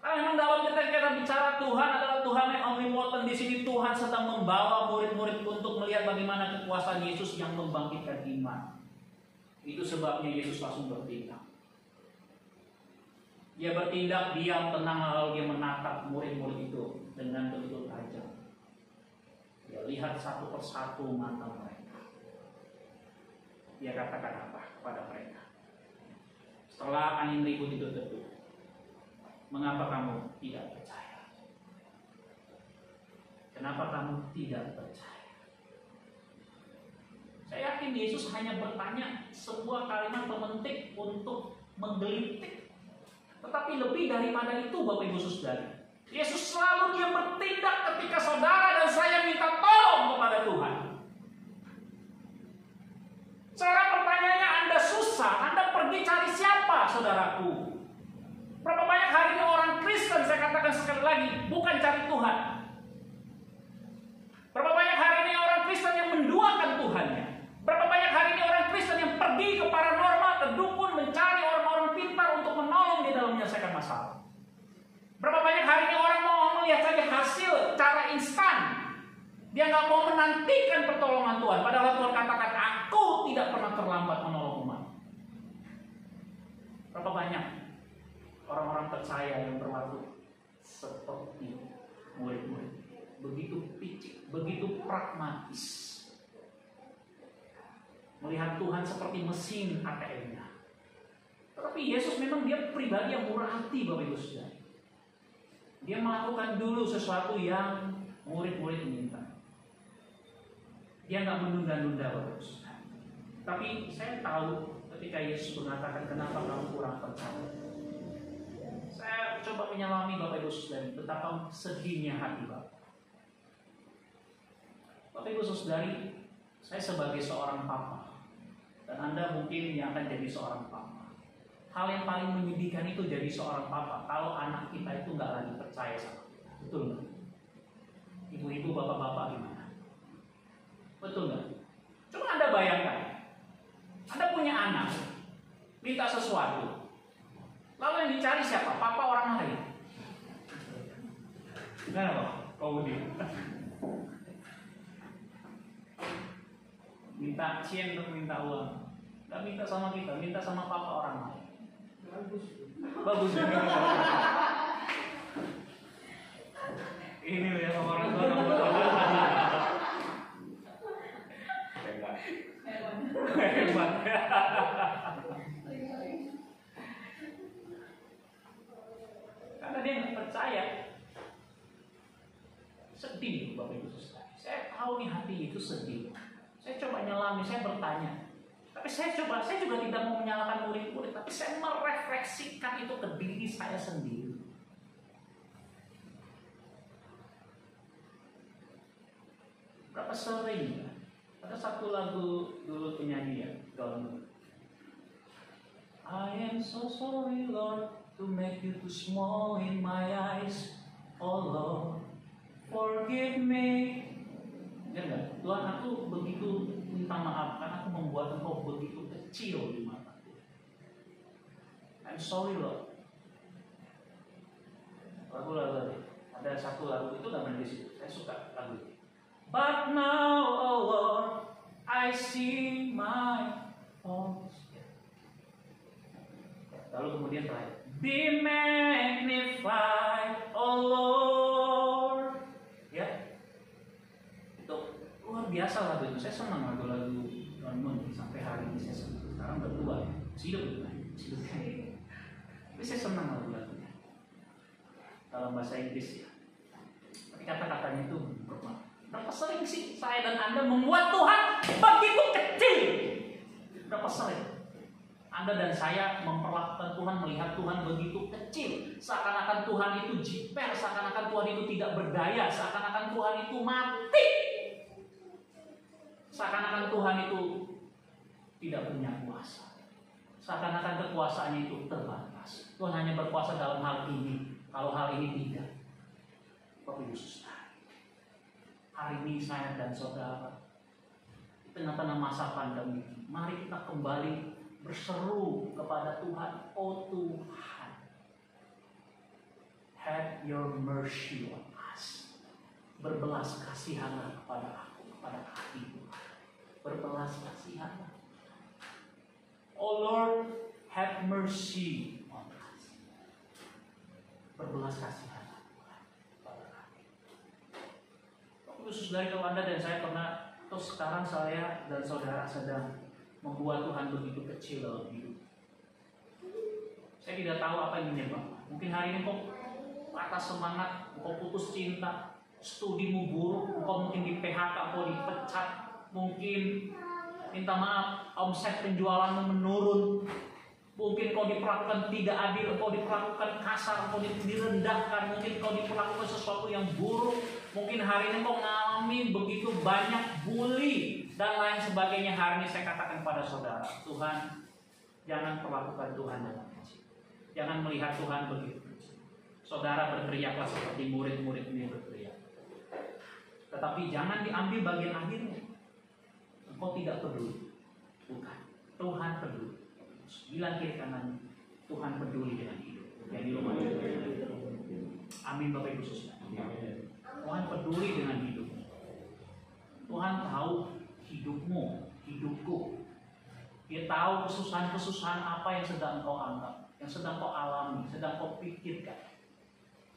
Karena memang dalam kita bicara Tuhan adalah Tuhan yang omnipotent. Di sini Tuhan sedang membawa murid-murid untuk melihat bagaimana kekuasaan Yesus yang membangkitkan iman. Itu sebabnya Yesus langsung bertindak. Dia bertindak diam, tenang, lalu dia menatap murid-murid itu dengan begitu tajam. Dia lihat satu persatu mata mereka. Dia katakan apa kepada mereka? Setelah angin ribut itu teduh, mengapa kamu tidak percaya? Kenapa kamu tidak percaya? Saya yakin Yesus hanya bertanya sebuah kalimat pemantik untuk menggelitik. Tetapi lebih daripada itu, Bapak Ibu Saudara, Yesus selalu dia bertindak ketika saudara dan saya minta tolong kepada Tuhan. Sekarang pertanyaannya, Anda susah, Anda pergi cari siapa, saudaraku? Berapa banyak hari ini orang Kristen, saya katakan sekali lagi, bukan cari Tuhan. Berapa banyak hari ini orang Kristen yang menduakan Tuhannya. Berapa banyak hari ini orang Kristen yang pergi ke paranormal, ke dukun, mencari orang-orang pintar untuk menolong di dalam menyelesaikan masalah. Berapa banyak hari ini orang mau melihat saja hasil cara instan. Dia nggak mau menantikan pertolongan Tuhan. Padahal Tuhan katakan, aku tidak pernah terlambat menolong umat. Berapa banyak orang-orang percaya yang berlaku seperti murid-murid, begitu picik, begitu pragmatis, melihat Tuhan seperti mesin ATM-nya. Tetapi Yesus memang dia pribadi yang murah hati, Bapak Ibu Saudara. Dia melakukan dulu sesuatu yang murid-murid minta. Dia nggak menunda-nunda, Bapak Ibu Saudara. Tapi saya tahu ketika Yesus mengatakan, kenapa kamu kurang percaya? Saya coba menyelami Bapak Ibu Saudari, betapa sedihnya hati Bapak. Bapak Ibu Saudari, saya sebagai seorang papa, dan Anda mungkin yang akan jadi seorang papa. Hal yang paling menyedihkan itu jadi seorang papa, kalau anak kita itu nggak lagi percaya sama kita. Betul nggak? Ibu-ibu, bapak-bapak gimana? Betul nggak? Coba Anda bayangkan, Anda punya anak, minta sesuatu, lalu yang dicari siapa? Papa orang lain. Gimana Pak? Kau dia minta cien untuk minta uang, nggak minta sama kita, minta sama papa orang lain. Bagus juga. Ini loh yang orang tua hebat. Karena dia nggak percaya. Sedih Bapak Ibu Saudara. Saya tahu nih hati itu sedih. Saya coba nyelami, saya bertanya. Tapi saya juga tidak mau menyalahkan murid-murid, tapi saya merefleksikan itu ke diri saya sendiri. Berapa sering ada satu lagu dulu penyanyi ya, Don. I am so sorry Lord to make you too small in my eyes. Oh Lord, forgive me. Ya enggak? Tuhan, aku begitu minta maaf karena aku membuat engkau begitu kecil di mataku. I'm sorry Lord. Lagu-lagu ada satu lagu itu namanya di situ. Saya suka lagu itu. But now, oh Lord, I see my faults. Lalu kemudian terakhir, be magnified, oh Lord. Ya, itu luar biasa lagu itu. Saya senang lagu-lagu Don Moon sampai hari ini saya senang. Sekarang berdua, masih hidup. Tapi saya senang lagu-lagunya dalam bahasa Inggris ya. Tapi kata-katanya itu Berapa sering sih saya dan Anda membuat Tuhan begitu kecil? Berapa sering Anda dan saya memperlakukan Tuhan, melihat Tuhan begitu kecil, seakan-akan Tuhan itu jiper, seakan-akan Tuhan itu tidak berdaya, seakan-akan Tuhan itu mati, seakan-akan Tuhan itu tidak punya kuasa, seakan-akan kekuasaannya itu terbatas. Tuhan hanya berkuasa dalam hal ini, kalau hal ini tidak. Bapak Ibu Saudara, hari ini saya dan saudara di tengah-tengah masa pandemi, mari kita kembali berseru kepada Tuhan. Oh Tuhan, have your mercy on us. Berbelas kasihanlah kepada aku, kepada kami Tuhan. Berbelas kasihanlah. Oh Lord, have mercy on us. Berbelas kasihanlah Tuhan kepada kami. Khusus dari kalau Anda dan saya pernah, atau sekarang saya dan saudara sedang membuat Tuhan begitu kecil dalam hidup. Saya tidak tahu apa yang menyebabkan. Mungkin hari ini kok patah semangat, kok putus cinta, studimu buruk, kok mungkin di PHK, kok dipecat, mungkin minta maaf, omset penjualanmu menurun, mungkin kau diperlakukan tidak adil, kau diperlakukan kasar, kau direndahkan, mungkin kau diperlakukan sesuatu yang buruk, mungkin hari ini kau mengalami begitu banyak bully dan lain sebagainya. Hari ini saya katakan kepada saudara, Tuhan, jangan perlakukan Tuhan dengan kecil, jangan melihat Tuhan begitu kecil. Saudara berteriaklah seperti murid-murid ini berteriak, tetapi jangan diambil bagian akhirnya. Engkau tidak peduli, bukan, Tuhan peduli. Bilang kiri kanan, Tuhan peduli dengan hidup. Yang di rumah juga. Amin Bapak Ibu Saudara. Tuhan peduli dengan hidup. Tuhan tahu hidupmu, hidupku. Dia tahu kesusahan-kesusahan apa yang sedang kau anggap, yang sedang kau alami, sedang kau pikirkan.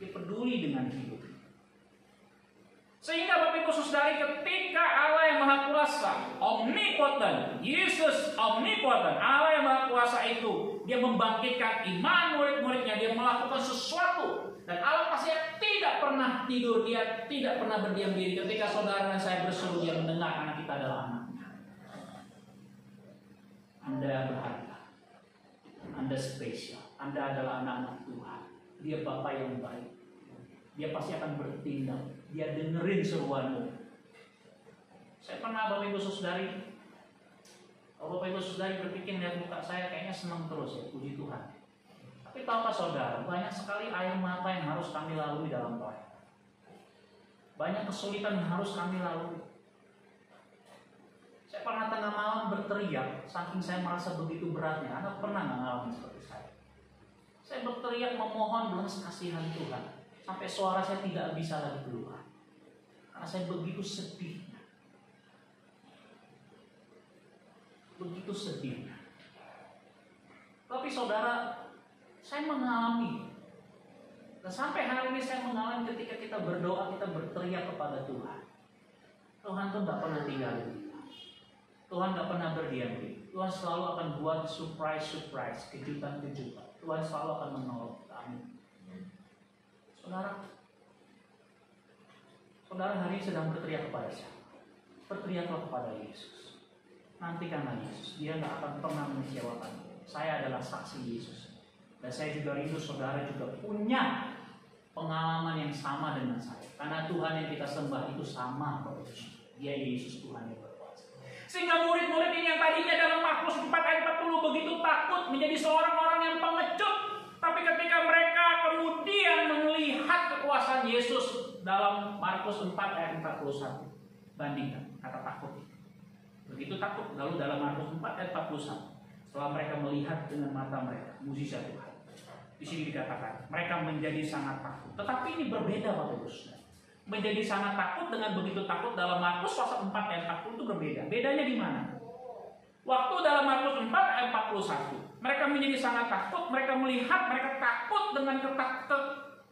Dia peduli dengan hidup. Sehingga Bapak Ibu Saudara, ketika Allah yang Maha Kuasa, omnipotent, Yesus omnipotent, Allah yang Maha Kuasa itu, dia membangkitkan iman murid-muridnya, dia melakukan sesuatu, dan Allah pasti tidak pernah tidur, dia tidak pernah berdiam diri. Ketika saudara dan saya berseru, dia mendengar, karena kita adalah anaknya. Anda berharga, Anda spesial, Anda adalah anak-anak Tuhan. Dia Bapa yang baik, dia pasti akan bertindak. Dia dengerin seruanmu. Saya pernah Bapak Ibu Saudari, kalau Bapak Ibu Saudari berpikir lihat muka saya kayaknya senang terus ya, puji Tuhan. Tapi tahukah saudara, banyak sekali air mata yang harus kami lalui dalam pelayanan. Banyak kesulitan yang harus kami lalui. Saya pernah tengah malam berteriak, saking saya merasa begitu beratnya. Anda pernah nggak ngalamin seperti saya? Saya berteriak memohon belas kasihan Tuhan. Sampai suara saya tidak bisa lagi keluar. Karena saya begitu sedihnya. Begitu sedihnya. Tapi saudara, saya mengalami. Dan sampai hari ini saya mengalami ketika kita berdoa, kita berteriak kepada Tuhan. Tuhan tuh gak pernah tinggalin kita. Tuhan gak pernah berdiam diri. Tuhan selalu akan buat surprise, kejutan-kejutan. Tuhan selalu akan menolong kami. Saudara hari ini sedang berteriak kepada siapa? Berteriaklah kepada Yesus. Nantikanlah Yesus. Dia tidak akan pernah mengecewakan. Saya adalah saksi Yesus. Dan saya juga rindu saudara juga punya pengalaman yang sama dengan saya. Karena Tuhan yang kita sembah itu sama. Dia Yesus Tuhan yang berkuasa. Sehingga murid-murid ini yang tadinya dalam Markus 4 ayat 40 begitu takut menjadi seorang orang yang pengecut. Tapi ketika mereka kemudian melihat kekuasaan Yesus dalam Markus 4 ayat 41, bandingkan kata takut. Begitu takut, lalu dalam Markus 4 ayat 41, setelah mereka melihat dengan mata mereka mukjizat Tuhan. Di sini dikatakan mereka menjadi sangat takut. Tetapi ini berbeda Bapak Ibu Saudara. Menjadi sangat takut dengan begitu takut dalam Markus pasal 4 ayat 40 itu berbeda. Bedanya di mana? Waktu dalam Markus 4 ayat 41, mereka menjadi sangat takut, mereka melihat, mereka takut dengan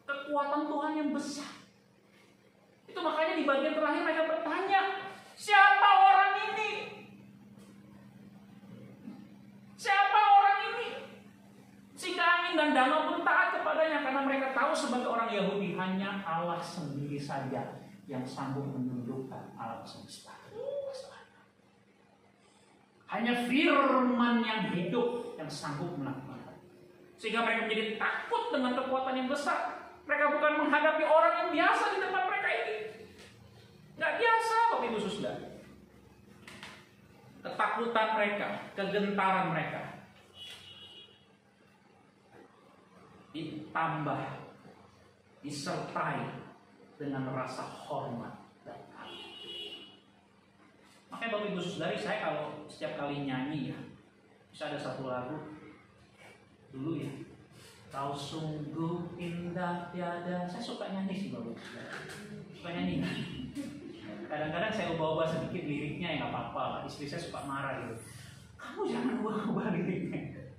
kekuatan Tuhan yang besar. Itu makanya di bagian terakhir mereka bertanya, siapa orang ini? Siapa orang ini? Sehingga angin dan danau pun taat kepadanya, karena mereka tahu sebagai orang Yahudi hanya Allah sendiri saja yang sanggup menundukkan alam semesta. Hanya firman yang hidup yang sanggup melakukan. Sehingga mereka menjadi takut dengan kekuatan yang besar. Mereka bukan menghadapi orang yang biasa di tempat mereka ini. Nggak biasa, Bapak Ibu Saudara. Ketakutan mereka, kegentaran mereka ditambah, disertai dengan rasa hormat dan takut. Makanya Bapak Ibu Saudari, saya kalau setiap kali nyanyi ya, bisa ada satu lagu dulu ya, kau sungguh indah tiada. Saya suka nyanyi sih Bapak Ibu Saudari, suka nyanyi. Kadang-kadang saya ubah-ubah sedikit liriknya, ya nggak apa-apa lah. Istri saya suka marah gitu, kamu jangan ubah-ubah liriknya.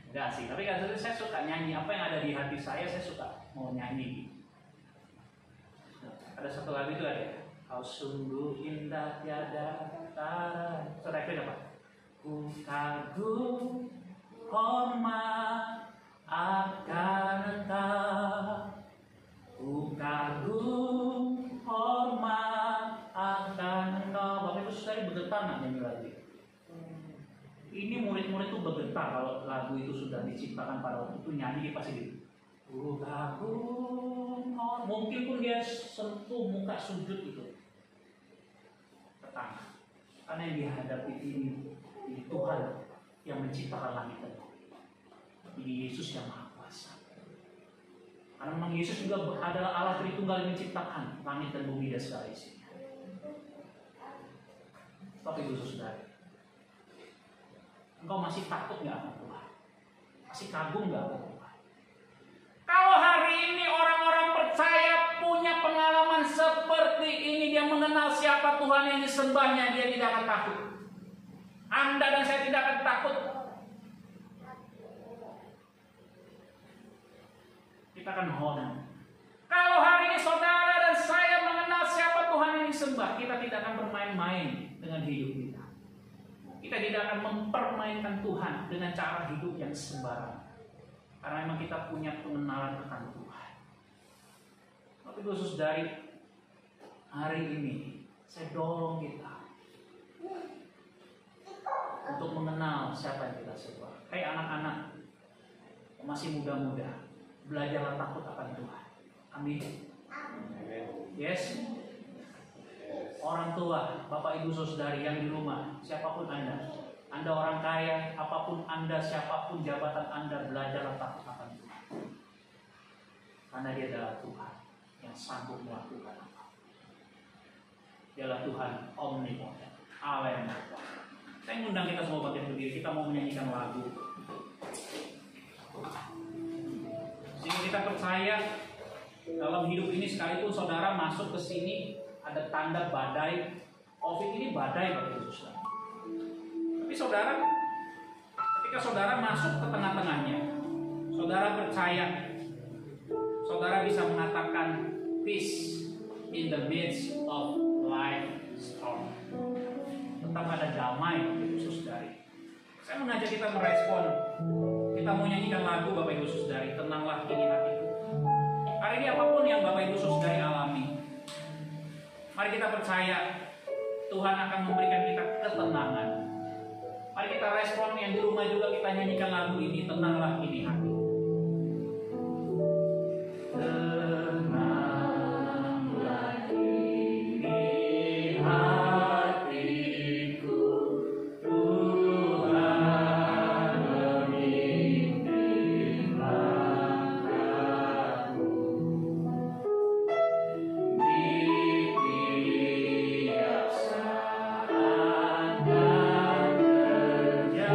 Enggak sih, tapi kadang-kadang saya suka nyanyi apa yang ada di hati saya suka mau nyanyi. Ada satu lagu itu ada, kau sungguh indah tiada tara. Refren apa? Ku kagum hormat akan engkau, ku kagum hormat akan engkau. Bapak Ibu Saudara bergetar nggak nyanyi lagu itu? Ini murid-murid itu bergetar kalau lagu itu sudah diciptakan pada waktu itu, nyanyi dia pasti gitu. Ku kagum, mungkin pun dia sentuh muka sujud itu ke tanah. Karena yang dihadapi ini Tuhan yang menciptakan langit dan bumi. Ini Yesus yang Maha Kuasa. Karena memang Yesus juga adalah Allah Tritunggal yang menciptakan langit dan bumi dan segala isinya. Tapi Ibu Saudara, engkau masih takut nggak akan Tuhan? Masih kagum nggak akan Tuhan? Kalau hari ini orang-orang percaya punya pengalaman seperti ini, dia mengenal siapa Tuhan yang disembahnya, dia tidak akan takut. Anda dan saya tidak akan takut. Kita akan hormat. Kalau hari ini saudara dan saya mengenal siapa Tuhan yang disembah, kita tidak akan bermain-main dengan hidup kita. Kita tidak akan mempermainkan Tuhan dengan cara hidup yang sembarangan. Karena memang kita punya pengenalan akan Tuhan. Tapi khusus dari hari ini, saya dorong kita untuk mengenal siapa yang kita sembah. Hai anak-anak masih muda-muda, belajarlah takut akan Tuhan. Amin. Yes. Orang tua, Bapak Ibu Saudari yang di rumah, siapapun Anda orang kaya, apapun Anda, siapapun jabatan Anda, belajarlah takut akan Tuhan. Karena Dia adalah Tuhan yang sanggup melakukan apa. Dia adalah Tuhan omnipotent, Allah yang Maha Kuasa. Saya mengundang kita semua bangkit berdiri, kita mau menyanyikan lagu. Sehingga kita percaya dalam hidup ini, sekalipun saudara masuk ke sini, ada tanda badai. Covid ini badai Bapak Ibu Saudara. Tapi saudara, ketika saudara masuk ke tengah-tengahnya, saudara percaya, saudara bisa mengatakan peace in the midst of life storm. Tetap ada damai Bapak Ibu Saudari. Saya mengajak kita merespon. Kita mau nyanyikan lagu Bapak Ibu Saudari, tenanglah kini hatiku. Hari ini apapun yang Bapak Ibu Saudari alami, mari kita percaya Tuhan akan memberikan kita ketenangan. Mari kita respon, yang di rumah juga kita nyanyikan lagu ini, tenanglah kini hati. Tenanglah kini hatiku, Tuhan memimpin langkahku. Di tiap saat dan kerja,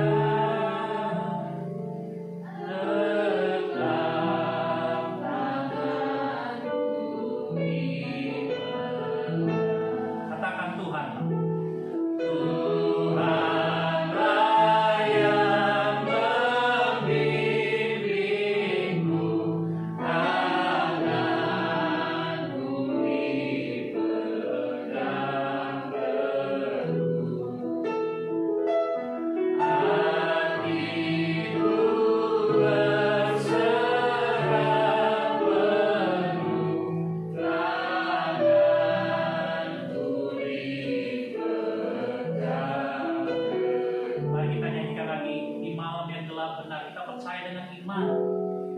iman.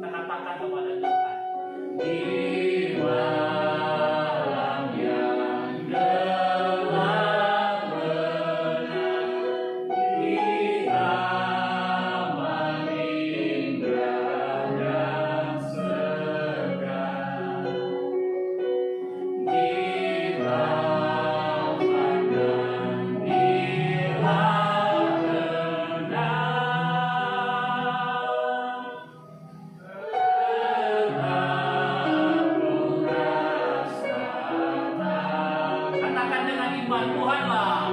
Kita katakan kepada Tuhan, di malam yang gelap benar, di taman indah dan segar, di taman dan hilang katakan dengan iman, Tuhanlah,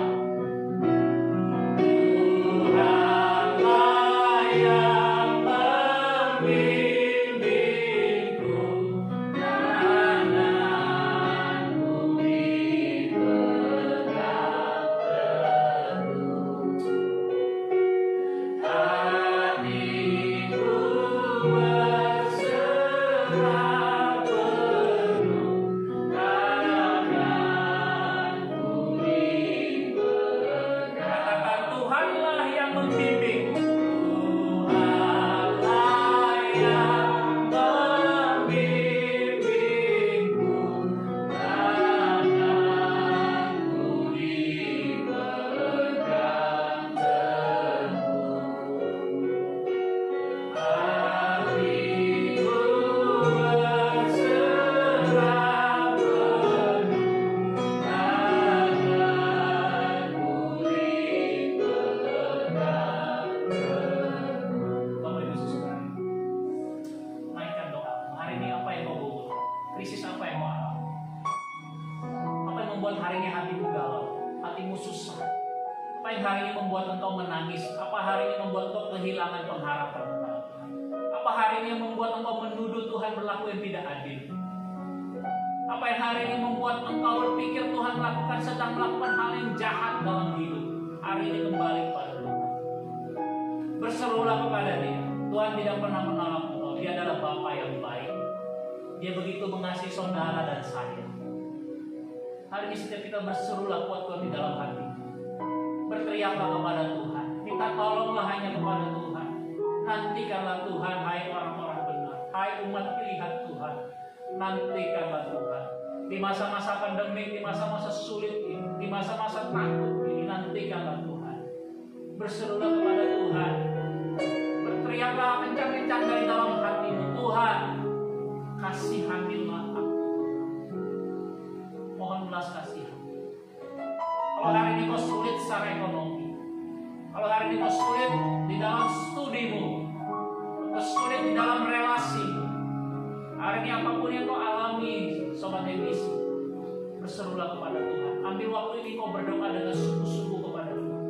Tuhanlah yang membimbingku, tanganku dipegang teguh, hatiku berserah penuh, tanganku dipegang. Katakan, Tuhanlah yang membimbingku, Tuhanlah yang membimbingku, tanganku dipegang teguh, hatiku berserah penuh, tanganku dipegang teguh. Bapak Ibu Saudara, naikkan doa. Hari ini apa yang kau butuhkan? Krisis apa yang kau alami? Apa yang membuat hari ini hatimu galau, hatimu susah? Apa yang hari ini membuat engkau menangis? Apa hari ini membuat engkau kehilangan pengharapan kepada Tuhan? Apa hari ini yang membuat engkau menuduh Tuhan berlaku yang tidak adil? Apa yang hari ini membuat engkau berpikir Tuhan sedang melakukan hal yang jahat dalam hidup? Hari ini kembali kepada Tuhan. Berserulah kepada Dia. Tuhan tidak pernah menolak engkau. Dia adalah Bapa yang baik. Dia begitu mengasihi saudara dan saya. Hari ini setiap kita berserulah kuat-kuat di dalam hati. Berteriaklah kepada Tuhan. Minta tolonglah hanya kepada Tuhan. Nantikanlah Tuhan, hai orang-orang benar. Hai umat pilihan Tuhan. Nantikanlah Tuhan. Di masa-masa pandemik, di masa-masa sulit ini, di masa-masa takut ini, nantikanlah Tuhan. Berserulah kepada Tuhan. Berteriaklah kencang-kencang dari dalam hatimu. Tuhan, kasihanilah aku. Mohon belas kasihan. Kalau hari ini kau sulit secara ekonomi, kalau hari ini kau sulit di dalam studimu, kau sulit di dalam relasi, hari ini apapun yang kau alami, sobat MBC, berserulah kepada Tuhan. Ambil waktu ini kau berdoa dengan sungguh-sungguh kepada Tuhan.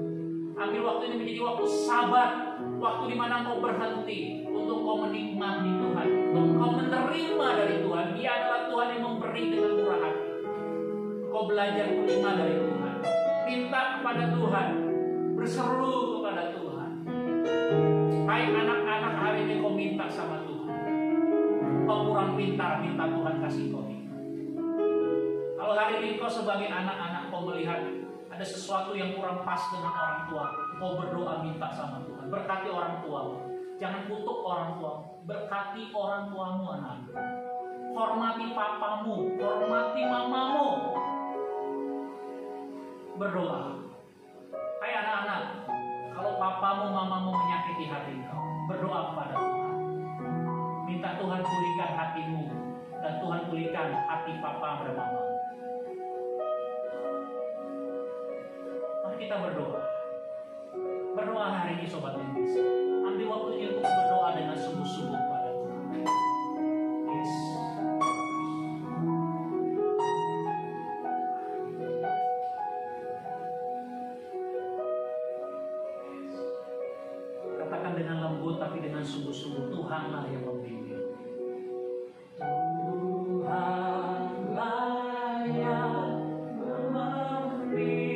Ambil waktu ini menjadi waktu sabar, waktu di mana kau berhenti untuk kau menikmati Tuhan, untuk kau menerima dari Tuhan. Dia adalah Tuhan yang memberi dengan murah hati. Kau belajar menerima dari Tuhan. Minta kepada Tuhan, berseru kepada Tuhan. Hai anak-anak, hari ini kau minta sama Tuhan. Kau kurang pintar, minta Tuhan kasih kau pintar. Kalau hari ini kau sebagai anak-anak kau melihat ada sesuatu yang kurang pas dengan orang tua, kau berdoa minta sama Tuhan. Berkati orang tuamu. Jangan kutuk orang tuamu. Berkati orang tuamu, anak. Hormati papamu, hormati mamamu. Berdoa. Hai anak-anak, kalau papamu, mamamu menyakiti hati kau, berdoa kepada Tuhan. Minta Tuhan pulihkan hatimu dan Tuhan pulihkan hati papa dan mamamu. Mari kita berdoa. Berdoa hari ini sobat Inggris. Ambil waktunya untuk berdoa dengan sungguh-sungguh kepada Tuhan. Yes. Katakan dengan lembut tapi dengan sungguh-sungguh, Tuhanlah yang membimbing. Tuhanlah yang membimbing.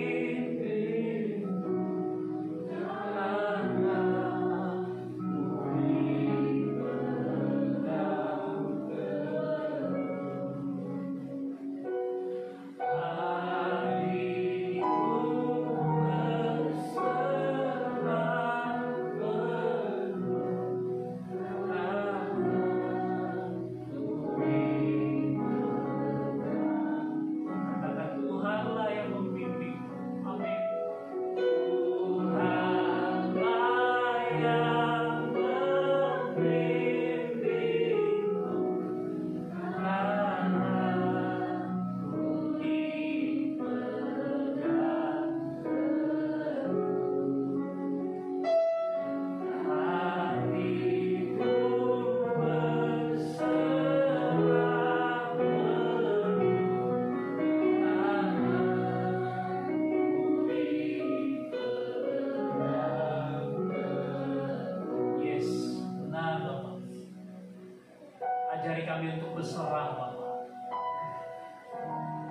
Ajari kami untuk berserah Bapa.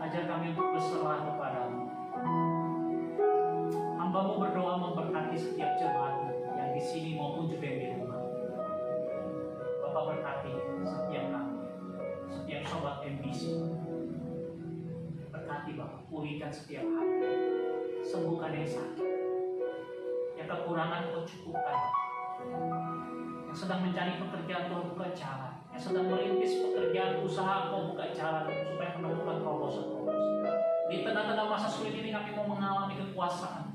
Ajar kami untuk berserah kepadamu. Hamba-Mu berdoa memberkati setiap jemaat yang di sini maupun juga yang di rumah. Bapak berkati setiap kami, setiap sobat MBC. Berkati Bapak, pulihkan setiap hati, sembuhkan yang sakit, yang kekurangan Kau cukupkan. Yang sedang mencari pekerjaan Tuhan buka jalan, yang sedang merintis pekerjaan usaha Kau buka jalan supaya menemukan terobosan-terobosan. Di tengah-tengah masa sulit ini kami mau mengalami kekuasaan.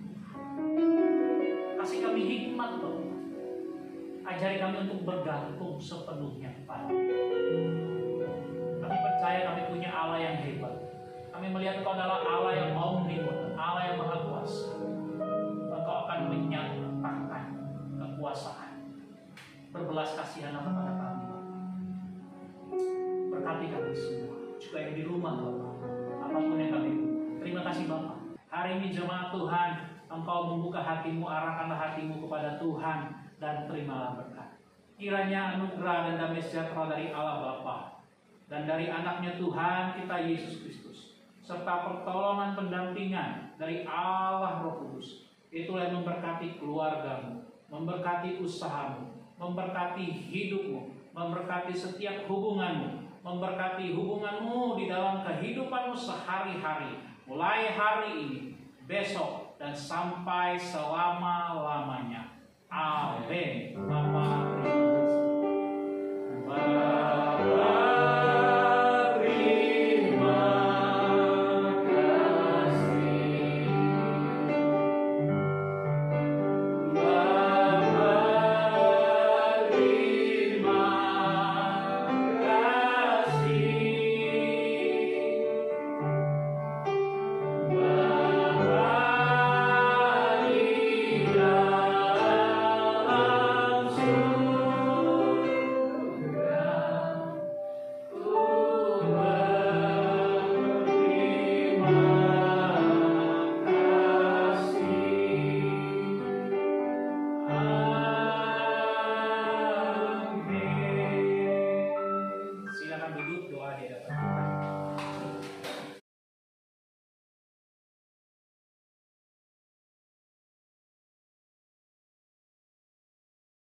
Kasih kami hikmat Tuhan. Ajari kami untuk bergantung sepenuhnya kepada-Mu. Kami percaya kami punya Allah yang hebat. Kami melihat Engkau adalah Allah yang omnipotent, Allah yang maha kuasa. Engkau akan menyatakan kekuasaan. Berbelas kasihan kepada kami. Berkati kami semua, juga yang di rumah Bapak, apapun yang kami butuh. Terima kasih Bapak. Hari ini jemaat Tuhan, Engkau membuka hatimu, arahkanlah hatimu kepada Tuhan dan terimalah berkat. Kiranya anugerah dan damai sejahtera dari Allah Bapa dan dari anaknya Tuhan kita Yesus Kristus, serta pertolongan pendampingan dari Allah Roh Kudus, itulah yang memberkati keluargamu, memberkati usahamu, memberkati hidupmu, memberkati setiap hubunganmu, memberkati hubunganmu di dalam kehidupanmu sehari-hari, mulai hari ini, besok, dan sampai selama-lamanya. Amin. Bapa.